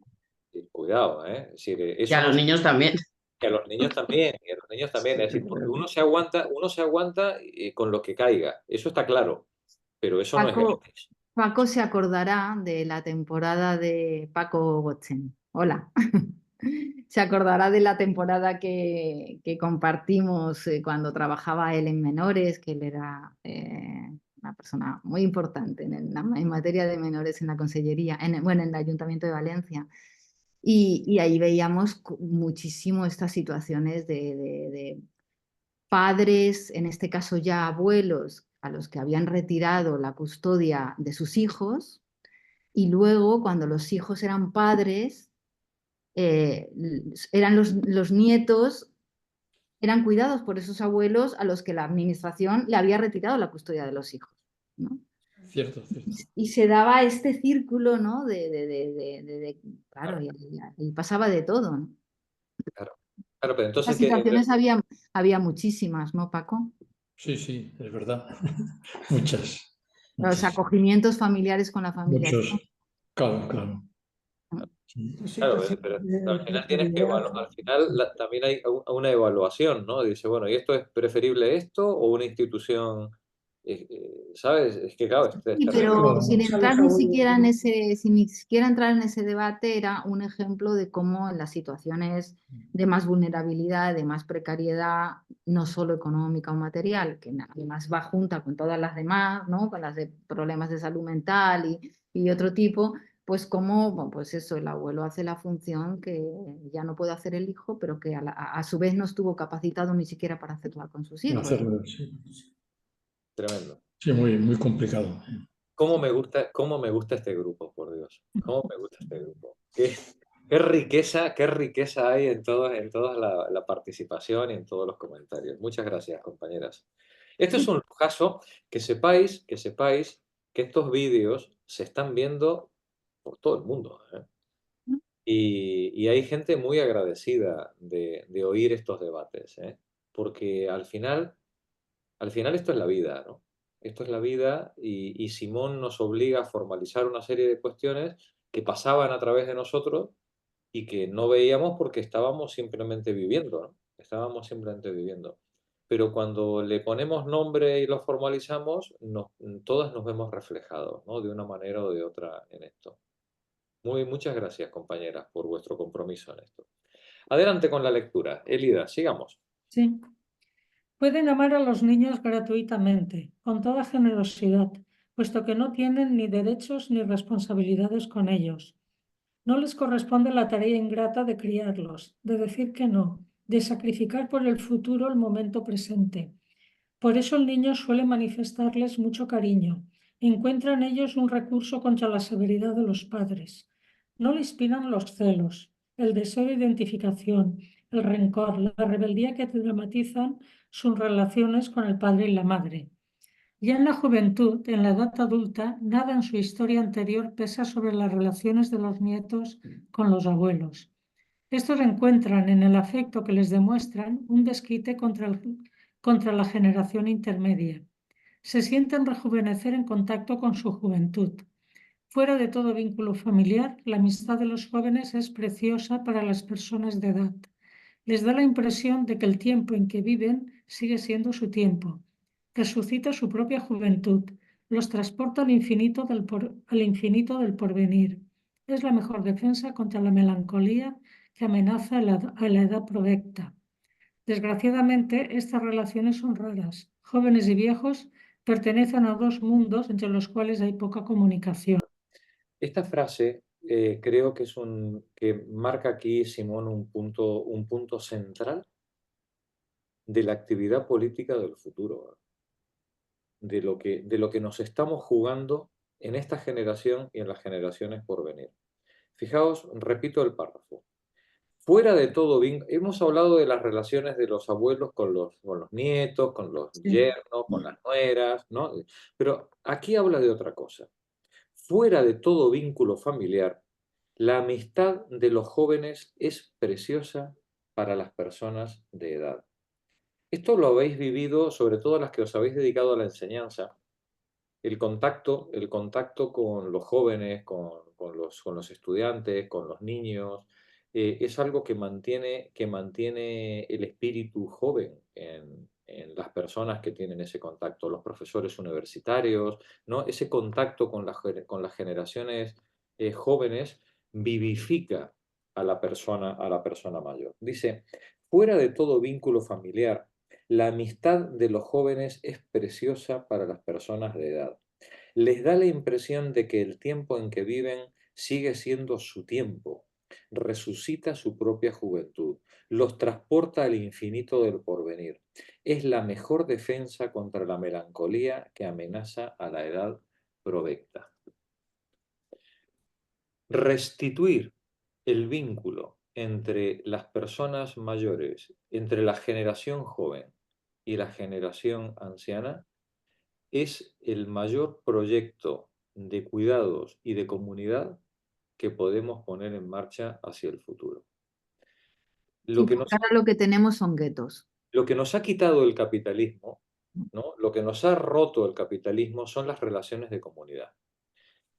Cuidado, ¿eh? Es decir, Y eso a no los niños también. que a los niños también, y a los niños también. Es decir, porque uno se aguanta con lo que caiga, eso está claro, pero eso no es gratis. Paco se acordará de la temporada de Paco Gotzen. Hola. Se acordará de la temporada que compartimos cuando trabajaba él en menores, que él era una persona muy importante en materia de menores en la Consellería, bueno, en el Ayuntamiento de Valencia. Y ahí veíamos muchísimo estas situaciones de padres, en este caso ya abuelos, a los que habían retirado la custodia de sus hijos, y luego cuando los hijos eran padres, eran los nietos, eran cuidados por esos abuelos a los que la administración le había retirado la custodia de los hijos, ¿no? Cierto, cierto. Y se daba este círculo, ¿no? Claro, y pasaba de todo, ¿no? Claro, pero Las entonces situaciones había muchísimas, ¿no, Paco? Sí, sí, es verdad. Muchas. Los acogimientos familiares con la familia. Muchos. Claro, claro. Claro, pero al final tienes que evaluar, al final también hay una evaluación, ¿no? Dice, bueno, ¿y esto es preferible esto o una institución, ¿sabes? Es que claro, es Sí, pero terrible. sin entrar ni siquiera en sin ni siquiera entrar en ese debate, era un ejemplo de cómo en las situaciones de más vulnerabilidad, de más precariedad, no solo económica o material, que además va junta con todas las demás, ¿no? Con las de problemas de salud mental y otro tipo, pues cómo, bueno, pues eso, el abuelo hace la función que ya no puede hacer el hijo, pero que a su vez no estuvo capacitado ni siquiera para hacerla con sus hijos. Hacerlo, sí. Tremendo. Sí, muy, muy complicado. ¿Cómo me gusta este grupo, por Dios? ¿Cómo me gusta este grupo? Qué riqueza hay en toda la participación y en todos los comentarios. Muchas gracias, compañeras. Esto es un caso que sepáis que estos vídeos se están viendo por todo el mundo, ¿eh? Y hay gente muy agradecida de oír estos debates, ¿eh? Porque al final esto es la vida, ¿no? Esto es la vida y Simón nos obliga a formalizar una serie de cuestiones que pasaban a través de nosotros y que no veíamos porque estábamos simplemente viviendo, ¿no? Estábamos simplemente viviendo. Pero cuando le ponemos nombre y lo formalizamos, todas nos vemos reflejados, ¿no? De una manera o de otra en esto. Muchas gracias, compañeras, por vuestro compromiso en esto. Adelante con la lectura. Elida, sigamos. Sí. Pueden amar a los niños gratuitamente, con toda generosidad, puesto que no tienen ni derechos ni responsabilidades con ellos. No les corresponde la tarea ingrata de criarlos, de decir que no, de sacrificar por el futuro el momento presente. Por eso el niño suele manifestarles mucho cariño. Encuentra en ellos un recurso contra la severidad de los padres. No le inspiran los celos, el deseo de identificación, el rencor, la rebeldía que dramatizan sus relaciones con el padre y la madre. Ya en la juventud, en la edad adulta, nada en su historia anterior pesa sobre las relaciones de los nietos con los abuelos. Estos encuentran en el afecto que les demuestran un desquite contra la generación intermedia. Se sienten rejuvenecer en contacto con su juventud. Fuera de todo vínculo familiar, la amistad de los jóvenes es preciosa para las personas de edad. Les da la impresión de que el tiempo en que viven sigue siendo su tiempo. Resucita su propia juventud, los transporta al infinito del porvenir. Es la mejor defensa contra la melancolía que amenaza a la edad provecta. Desgraciadamente, estas relaciones son raras. Jóvenes y viejos pertenecen a dos mundos entre los cuales hay poca comunicación. Esta frase creo que que marca aquí, Simón, un punto central de la actividad política del futuro, de lo que nos estamos jugando en esta generación y en las generaciones por venir. Fijaos, repito el párrafo. Fuera de todo vínculo, hemos hablado de las relaciones de los abuelos con los nietos, con los yernos, con las nueras, ¿no? Pero aquí habla de otra cosa. Fuera de todo vínculo familiar, la amistad de los jóvenes es preciosa para las personas de edad. Esto lo habéis vivido, sobre todo las que os habéis dedicado a la enseñanza, el contacto con los jóvenes, con los estudiantes, con los niños, es algo que mantiene el espíritu joven en las personas que tienen ese contacto, los profesores universitarios, ¿no? Ese contacto con las generaciones jóvenes vivifica a la persona mayor. Dice, fuera de todo vínculo familiar, la amistad de los jóvenes es preciosa para las personas de edad. Les da la impresión de que el tiempo en que viven sigue siendo su tiempo. Resucita su propia juventud. Los transporta al infinito del porvenir. Es la mejor defensa contra la melancolía que amenaza a la edad provecta. Restituir el vínculo entre las personas mayores, entre la generación joven y la generación anciana, es el mayor proyecto de cuidados y de comunidad que podemos poner en marcha hacia el futuro. Lo que ahora lo que tenemos son guetos. Lo que nos ha quitado el capitalismo, ¿no? Lo que nos ha roto el capitalismo son las relaciones de comunidad.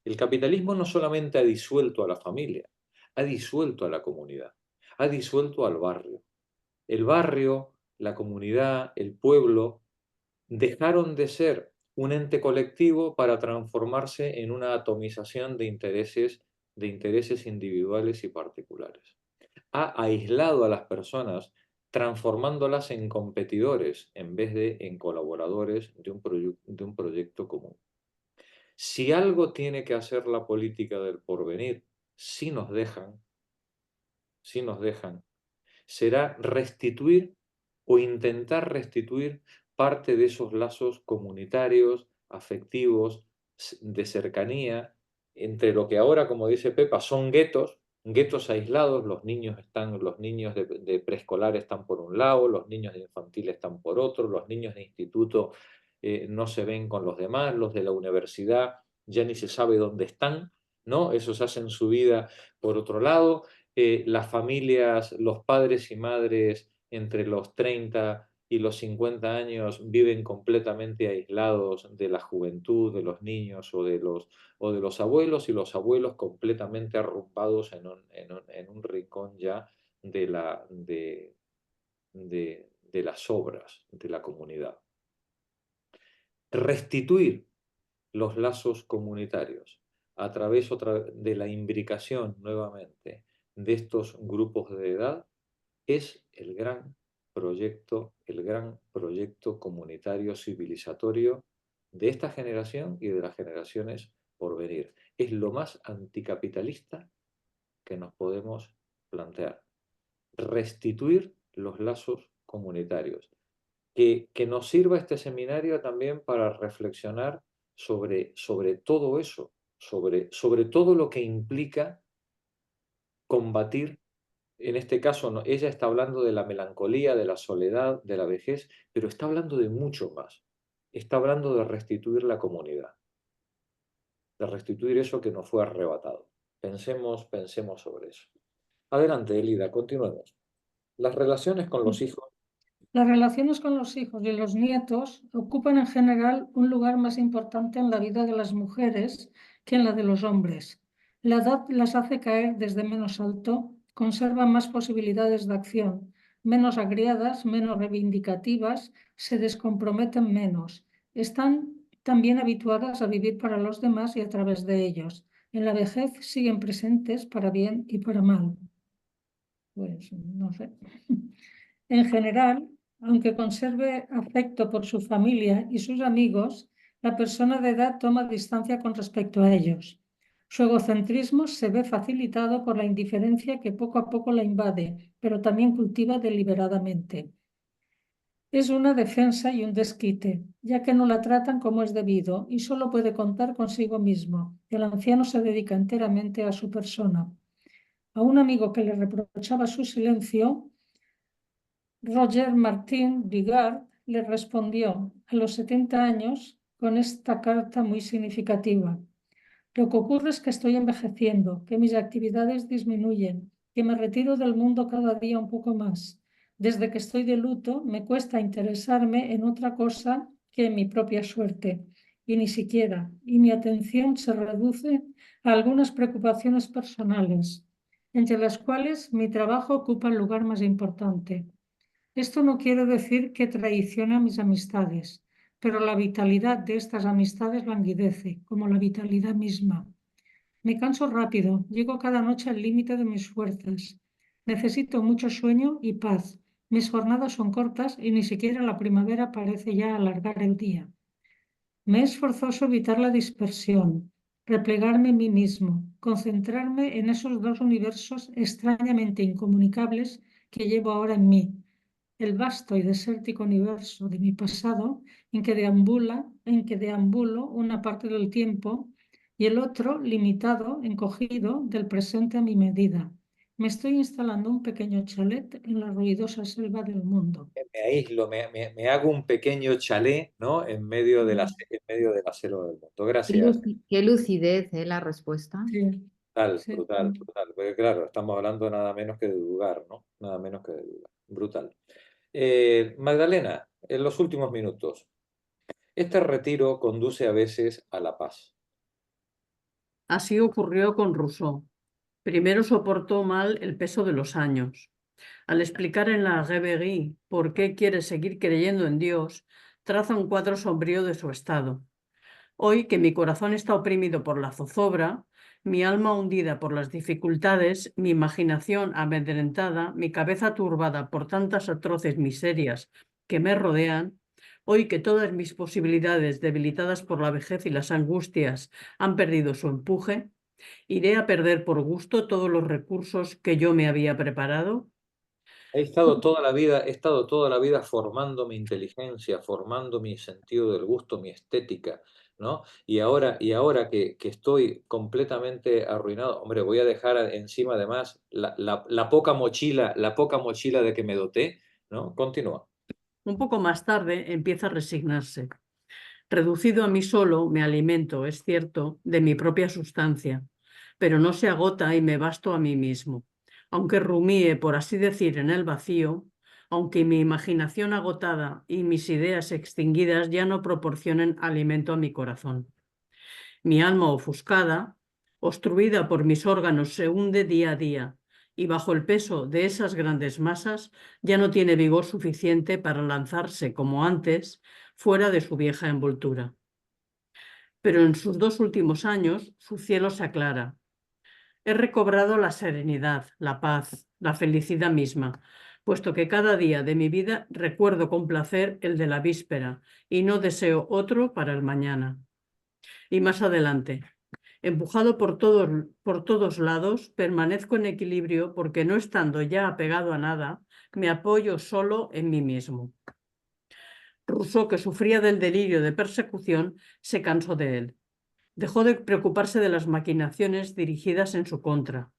El capitalismo no solamente ha disuelto a la familia, ha disuelto a la comunidad, ha disuelto al barrio. El barrio, la comunidad, el pueblo, dejaron de ser un ente colectivo para transformarse en una atomización de intereses individuales y particulares. Ha aislado a las personas, transformándolas en competidores en vez de en colaboradores de un proyecto común. Si algo tiene que hacer la política del porvenir, si nos dejan, será restituir o intentar restituir parte de esos lazos comunitarios, afectivos, de cercanía, entre lo que ahora, como dice Pepa, son guetos aislados. Los niños de preescolar están por un lado, los niños de infantil están por otro, los niños de instituto no se ven con los demás, los de la universidad ya ni se sabe dónde están, ¿no? Esos hacen su vida por otro lado. Las familias, los padres y madres entre los 30 y los 50 años viven completamente aislados de la juventud, de los niños o de los abuelos, y los abuelos completamente arrumpados en un rincón ya de las obras de la comunidad. Restituir los lazos comunitarios a través de la imbricación nuevamente de estos grupos de edad es el gran proyecto comunitario civilizatorio de esta generación y de las generaciones por venir. Es lo más anticapitalista que nos podemos plantear. Restituir los lazos comunitarios. Que nos sirva este seminario también para reflexionar sobre todo eso, sobre todo lo que implica combatir. En este caso, ella está hablando de la melancolía, de la soledad, de la vejez, pero está hablando de mucho más. Está hablando de restituir la comunidad, de restituir eso que nos fue arrebatado. Pensemos sobre eso. Adelante, Elida, continuemos. Las relaciones con los hijos. Las relaciones con los hijos y los nietos ocupan en general un lugar más importante en la vida de las mujeres que en la de los hombres. La edad las hace caer desde menos alto, conservan más posibilidades de acción, menos agriadas, menos reivindicativas, se descomprometen menos. Están también habituadas a vivir para los demás y a través de ellos. En la vejez siguen presentes para bien y para mal. Pues no sé. En general, aunque conserve afecto por su familia y sus amigos, la persona de edad toma distancia con respecto a ellos. Su egocentrismo se ve facilitado por la indiferencia que poco a poco la invade, pero también cultiva deliberadamente. Es una defensa y un desquite, ya que no la tratan como es debido y solo puede contar consigo mismo. El anciano se dedica enteramente a su persona. A un amigo que le reprochaba su silencio, Roger Martin Bigard le respondió a los 70 años con esta carta muy significativa. Lo que ocurre es que estoy envejeciendo, que mis actividades disminuyen, que me retiro del mundo cada día un poco más. Desde que estoy de luto me cuesta interesarme en otra cosa que en mi propia suerte. y ni siquiera, y mi atención se reduce a algunas preocupaciones personales, entre las cuales mi trabajo ocupa el lugar más importante. Esto no quiere decir que traicione a mis amistades, pero la vitalidad de estas amistades languidece, como la vitalidad misma. Me canso rápido, llego cada noche al límite de mis fuerzas. Necesito mucho sueño y paz. Mis jornadas son cortas y ni siquiera la primavera parece ya alargar el día. Me es forzoso evitar la dispersión, replegarme en mí mismo, concentrarme en esos dos universos extrañamente incomunicables que llevo ahora en mí. El vasto y desértico universo de mi pasado en que deambulo una parte del tiempo y el otro limitado, encogido, del presente a mi medida. Me estoy instalando un pequeño chalet en la ruidosa selva del mundo. Me aíslo, me hago un pequeño chalet, ¿no? En medio de la selva del mundo. Gracias. Qué lucidez, la respuesta. Sí, Brutal, sí. brutal, brutal. Porque claro, estamos hablando nada menos que de dudar, ¿no? Nada menos que de dudar. Brutal. Magdalena, en los últimos minutos, este retiro conduce a veces a la paz. Así ocurrió con Rousseau. Primero soportó mal el peso de los años. Al explicar en la Rêverie por qué quiere seguir creyendo en Dios, traza un cuadro sombrío de su estado. Hoy que mi corazón está oprimido por la zozobra, mi alma hundida por las dificultades, mi imaginación amedrentada, mi cabeza turbada por tantas atroces miserias que me rodean, hoy que todas mis posibilidades debilitadas por la vejez y las angustias han perdido su empuje, ¿iré a perder por gusto todos los recursos que yo me había preparado? He estado toda la vida formando mi inteligencia, formando mi sentido del gusto, mi estética, ¿no? Y ahora que estoy completamente arruinado, hombre, voy a dejar encima además la poca mochila de que me doté, ¿no? Continúa. Un poco más tarde empieza a resignarse. Reducido a mí solo, me alimento, es cierto, de mi propia sustancia, pero no se agota y me basto a mí mismo. Aunque rumíe, por así decir, en el vacío, aunque mi imaginación agotada y mis ideas extinguidas ya no proporcionen alimento a mi corazón. Mi alma ofuscada, obstruida por mis órganos, se hunde día a día, y bajo el peso de esas grandes masas ya no tiene vigor suficiente para lanzarse, como antes, fuera de su vieja envoltura. Pero en sus 2 últimos años su cielo se aclara. He recobrado la serenidad, la paz, la felicidad misma, puesto que cada día de mi vida recuerdo con placer el de la víspera y no deseo otro para el mañana. Y más adelante, empujado por todos lados, permanezco en equilibrio porque no estando ya apegado a nada, me apoyo solo en mí mismo. Rousseau, que sufría del delirio de persecución, se cansó de él. Dejó de preocuparse de las maquinaciones dirigidas en su contra.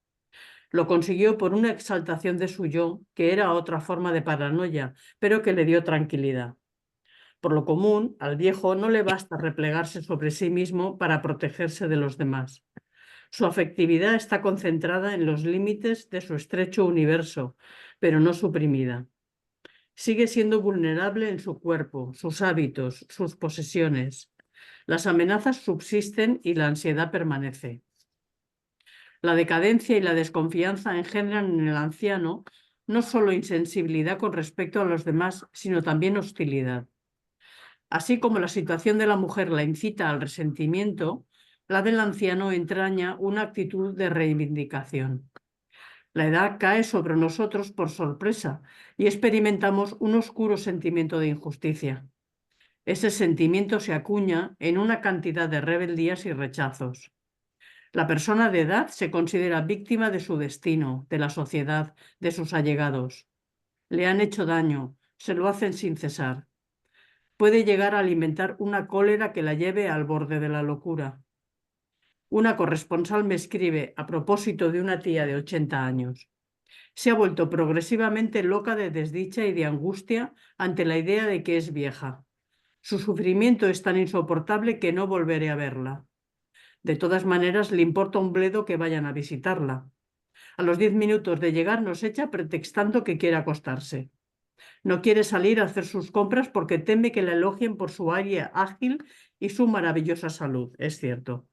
Lo consiguió por una exaltación de su yo, que era otra forma de paranoia, pero que le dio tranquilidad. Por lo común, al viejo no le basta replegarse sobre sí mismo para protegerse de los demás. Su afectividad está concentrada en los límites de su estrecho universo, pero no suprimida. Sigue siendo vulnerable en su cuerpo, sus hábitos, sus posesiones. Las amenazas subsisten y la ansiedad permanece. La decadencia y la desconfianza engendran en el anciano no solo insensibilidad con respecto a los demás, sino también hostilidad. Así como la situación de la mujer la incita al resentimiento, la del anciano entraña una actitud de reivindicación. La edad cae sobre nosotros por sorpresa y experimentamos un oscuro sentimiento de injusticia. Ese sentimiento se acuña en una cantidad de rebeldías y rechazos. La persona de edad se considera víctima de su destino, de la sociedad, de sus allegados. Le han hecho daño, se lo hacen sin cesar. Puede llegar a alimentar una cólera que la lleve al borde de la locura. Una corresponsal me escribe a propósito de una tía de 80 años. Se ha vuelto progresivamente loca de desdicha y de angustia ante la idea de que es vieja. Su sufrimiento es tan insoportable que no volveré a verla. De todas maneras, le importa un bledo que vayan a visitarla. A los 10 minutos de llegar nos echa pretextando que quiere acostarse. No quiere salir a hacer sus compras porque teme que la elogien por su aire ágil y su maravillosa salud. Es cierto.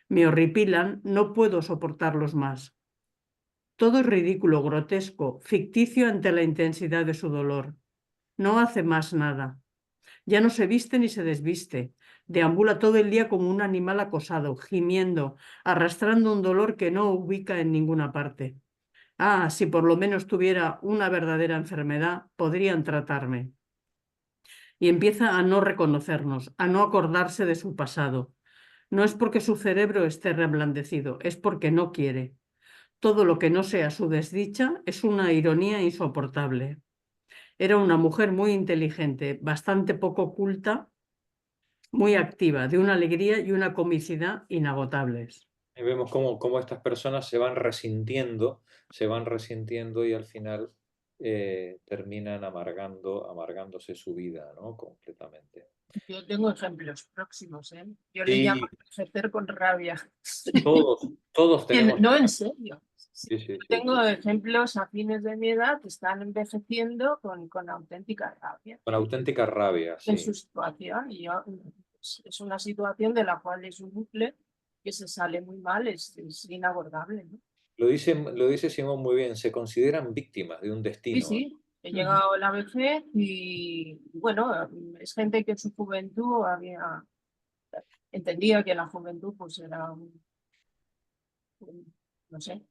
Me horripilan, no puedo soportarlos más. Todo es ridículo, grotesco, ficticio ante la intensidad de su dolor. No hace más nada. Ya no se viste ni se desviste. Deambula todo el día como un animal acosado, gimiendo, arrastrando un dolor que no ubica en ninguna parte. Ah, si por lo menos tuviera una verdadera enfermedad, podrían tratarme. Y empieza a no reconocernos, a no acordarse de su pasado. No es porque su cerebro esté reblandecido, es porque no quiere. Todo lo que no sea su desdicha es una ironía insoportable. Era una mujer muy inteligente, bastante poco culta, muy activa, de una alegría y una comicidad inagotables. Y vemos cómo estas personas se van resintiendo y al final terminan amargándose su vida, ¿no? Completamente. Yo tengo ejemplos próximos, ¿eh? Yo le Sí, llamo envejecer con rabia. todos tenemos. No, en serio. Sí, sí, sí, Tengo sí. ejemplos afines de mi edad que están envejeciendo con auténtica rabia Con auténtica rabia, en sí. su situación. Y es una situación de la cual es un bucle que se sale muy mal, es inabordable, ¿no? Lo dice Simón muy bien, se consideran víctimas de un Sí, destino. sí, he llegado a la vejez y bueno, es gente que en su juventud entendía que la juventud pues era no sé,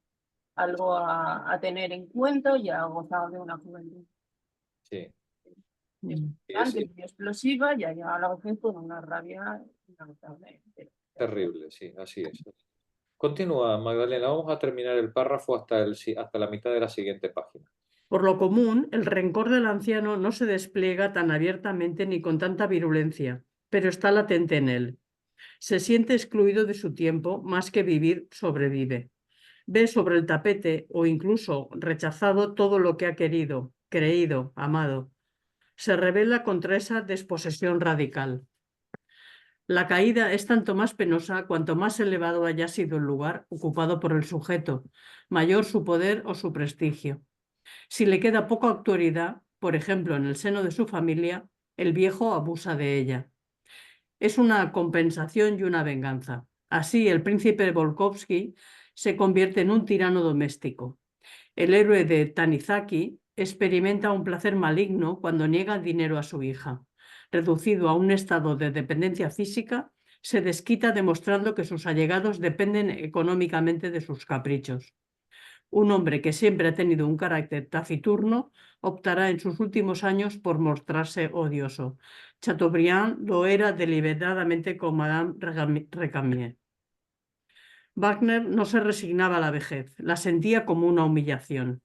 algo a tener en cuenta y ha gozado de una juventud Sí. estimulante, muy explosiva y ha llegado a la vejez con una rabia inagotable. Terrible, sí, así es. Continúa, Magdalena, vamos a terminar el párrafo hasta la mitad de la siguiente página. Por lo común, el rencor del anciano no se despliega tan abiertamente ni con tanta virulencia, pero está latente en él. Se siente excluido de su tiempo, más que vivir, sobrevive. Ve sobre el tapete o incluso rechazado todo lo que ha querido, creído, amado. Se rebela contra esa desposesión radical. La caída es tanto más penosa cuanto más elevado haya sido el lugar ocupado por el sujeto, mayor su poder o su prestigio. Si le queda poca autoridad, por ejemplo, en el seno de su familia, el viejo abusa de ella. Es una compensación y una venganza. Así, el príncipe Volkovsky se convierte en un tirano doméstico. El héroe de Tanizaki experimenta un placer maligno cuando niega dinero a su hija. Reducido a un estado de dependencia física, se desquita demostrando que sus allegados dependen económicamente de sus caprichos. Un hombre que siempre ha tenido un carácter taciturno optará en sus últimos años por mostrarse odioso. Chateaubriand lo era deliberadamente con Madame Récamier. Wagner no se resignaba a la vejez, la sentía como una humillación.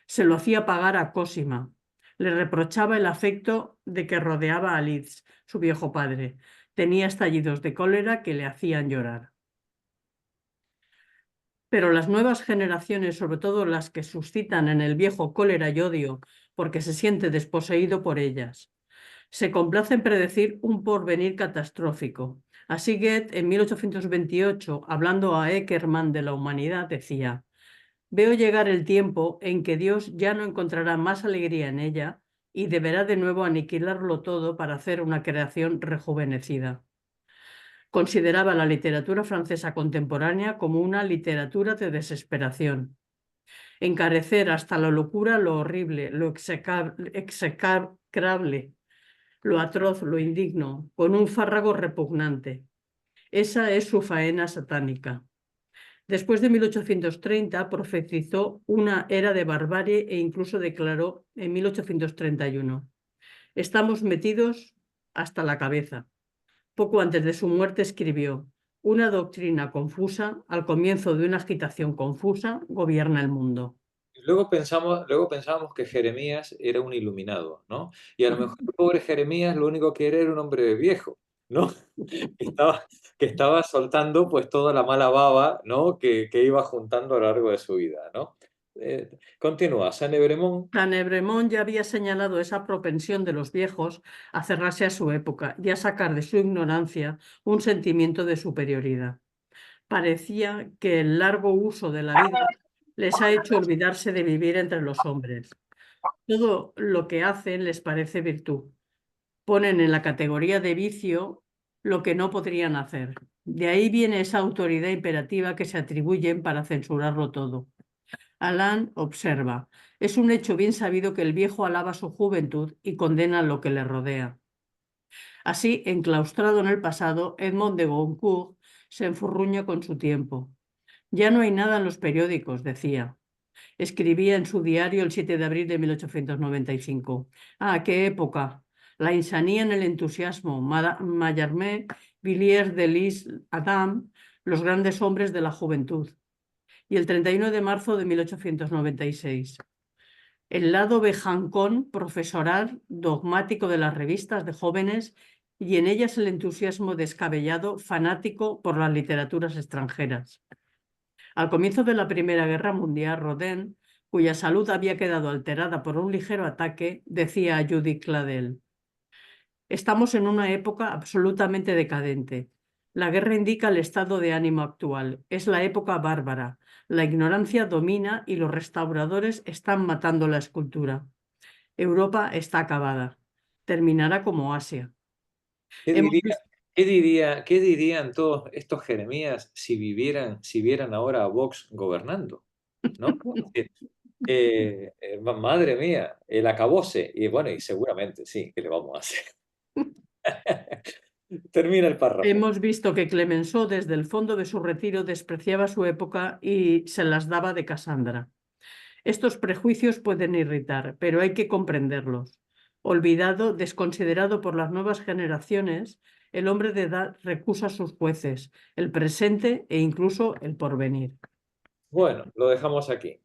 Se lo hacía pagar a Cosima. Le reprochaba el afecto de que rodeaba a Liszt, su viejo padre. Tenía estallidos de cólera que le hacían llorar. Pero las nuevas generaciones, sobre todo las que suscitan en el viejo cólera y odio porque se siente desposeído por ellas, se complace en predecir un porvenir catastrófico. Así Goethe, en 1828, hablando a Eckermann de la humanidad, decía: «Veo llegar el tiempo en que Dios ya no encontrará más alegría en ella y deberá de nuevo aniquilarlo todo para hacer una creación rejuvenecida». Consideraba la literatura francesa contemporánea como una literatura de desesperación. Encarecer hasta la locura lo horrible, lo execrable, lo atroz, lo indigno, con un fárrago repugnante. Esa es su faena satánica. Después de 1830 profetizó una era de barbarie e incluso declaró en 1831: «Estamos metidos hasta la cabeza». Poco antes de su muerte escribió: «Una doctrina confusa, al comienzo de una agitación confusa, gobierna el mundo». Luego pensábamos que Jeremías era un iluminado, ¿no? Y a lo mejor el pobre Jeremías lo único que era un hombre viejo, ¿no? Que estaba soltando pues toda la mala baba, ¿no? Que iba juntando a lo largo de su vida, ¿no? Continúa, Saint-Évremont. Saint-Évremont ya había señalado esa propensión de los viejos a cerrarse a su época y a sacar de su ignorancia un sentimiento de superioridad. Parecía que el largo uso de la vida les ha hecho olvidarse de vivir entre los hombres. todo lo que hacen les parece virtud. Ponen en la categoría de vicio lo que no podrían hacer. De ahí viene esa autoridad imperativa que se atribuyen para censurarlo todo. Alain observa: es un hecho bien sabido que el viejo alaba su juventud y condena lo que le rodea. Así, enclaustrado en el pasado, Edmond de Goncourt se enfurruña con su tiempo. Ya no hay nada en los periódicos, decía. Escribía en su diario el 7 de abril de 1895. ¡Ah, qué época! La insanía en el entusiasmo, Mallarmé, Villiers de Lis, Adam, los grandes hombres de la juventud. Y el 31 de marzo de 1896. El lado bejancón, profesoral, dogmático de las revistas de jóvenes y en ellas el entusiasmo descabellado, fanático por las literaturas extranjeras. Al comienzo de la Primera Guerra Mundial, Rodin, cuya salud había quedado alterada por un ligero ataque, decía a Judith Cladel: estamos en una época absolutamente decadente. La guerra indica el estado de ánimo actual. Es la época bárbara. La ignorancia domina y los restauradores están matando la escultura. Europa está acabada. Terminará como Asia. ¿Qué dirían todos estos Jeremías si vieran ahora a Vox gobernando? ¿No? Madre mía, el acabose. Y bueno, y seguramente sí, ¿qué le vamos a hacer? Termina el párrafo. Hemos visto que Clemenceau desde el fondo de su retiro despreciaba su época y se las daba de Casandra. Estos prejuicios pueden irritar, pero hay que comprenderlos. Olvidado, desconsiderado por las nuevas generaciones, el hombre de edad recusa sus jueces, el presente e incluso el porvenir. Bueno, lo dejamos aquí.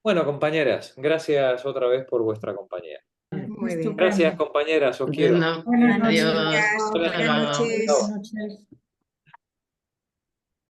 Bueno, compañeras, gracias otra vez por vuestra compañía. Muy bien. Gracias, compañeras, os quiero. Buenas noches. Adiós. Buenas noches. Buenas noches.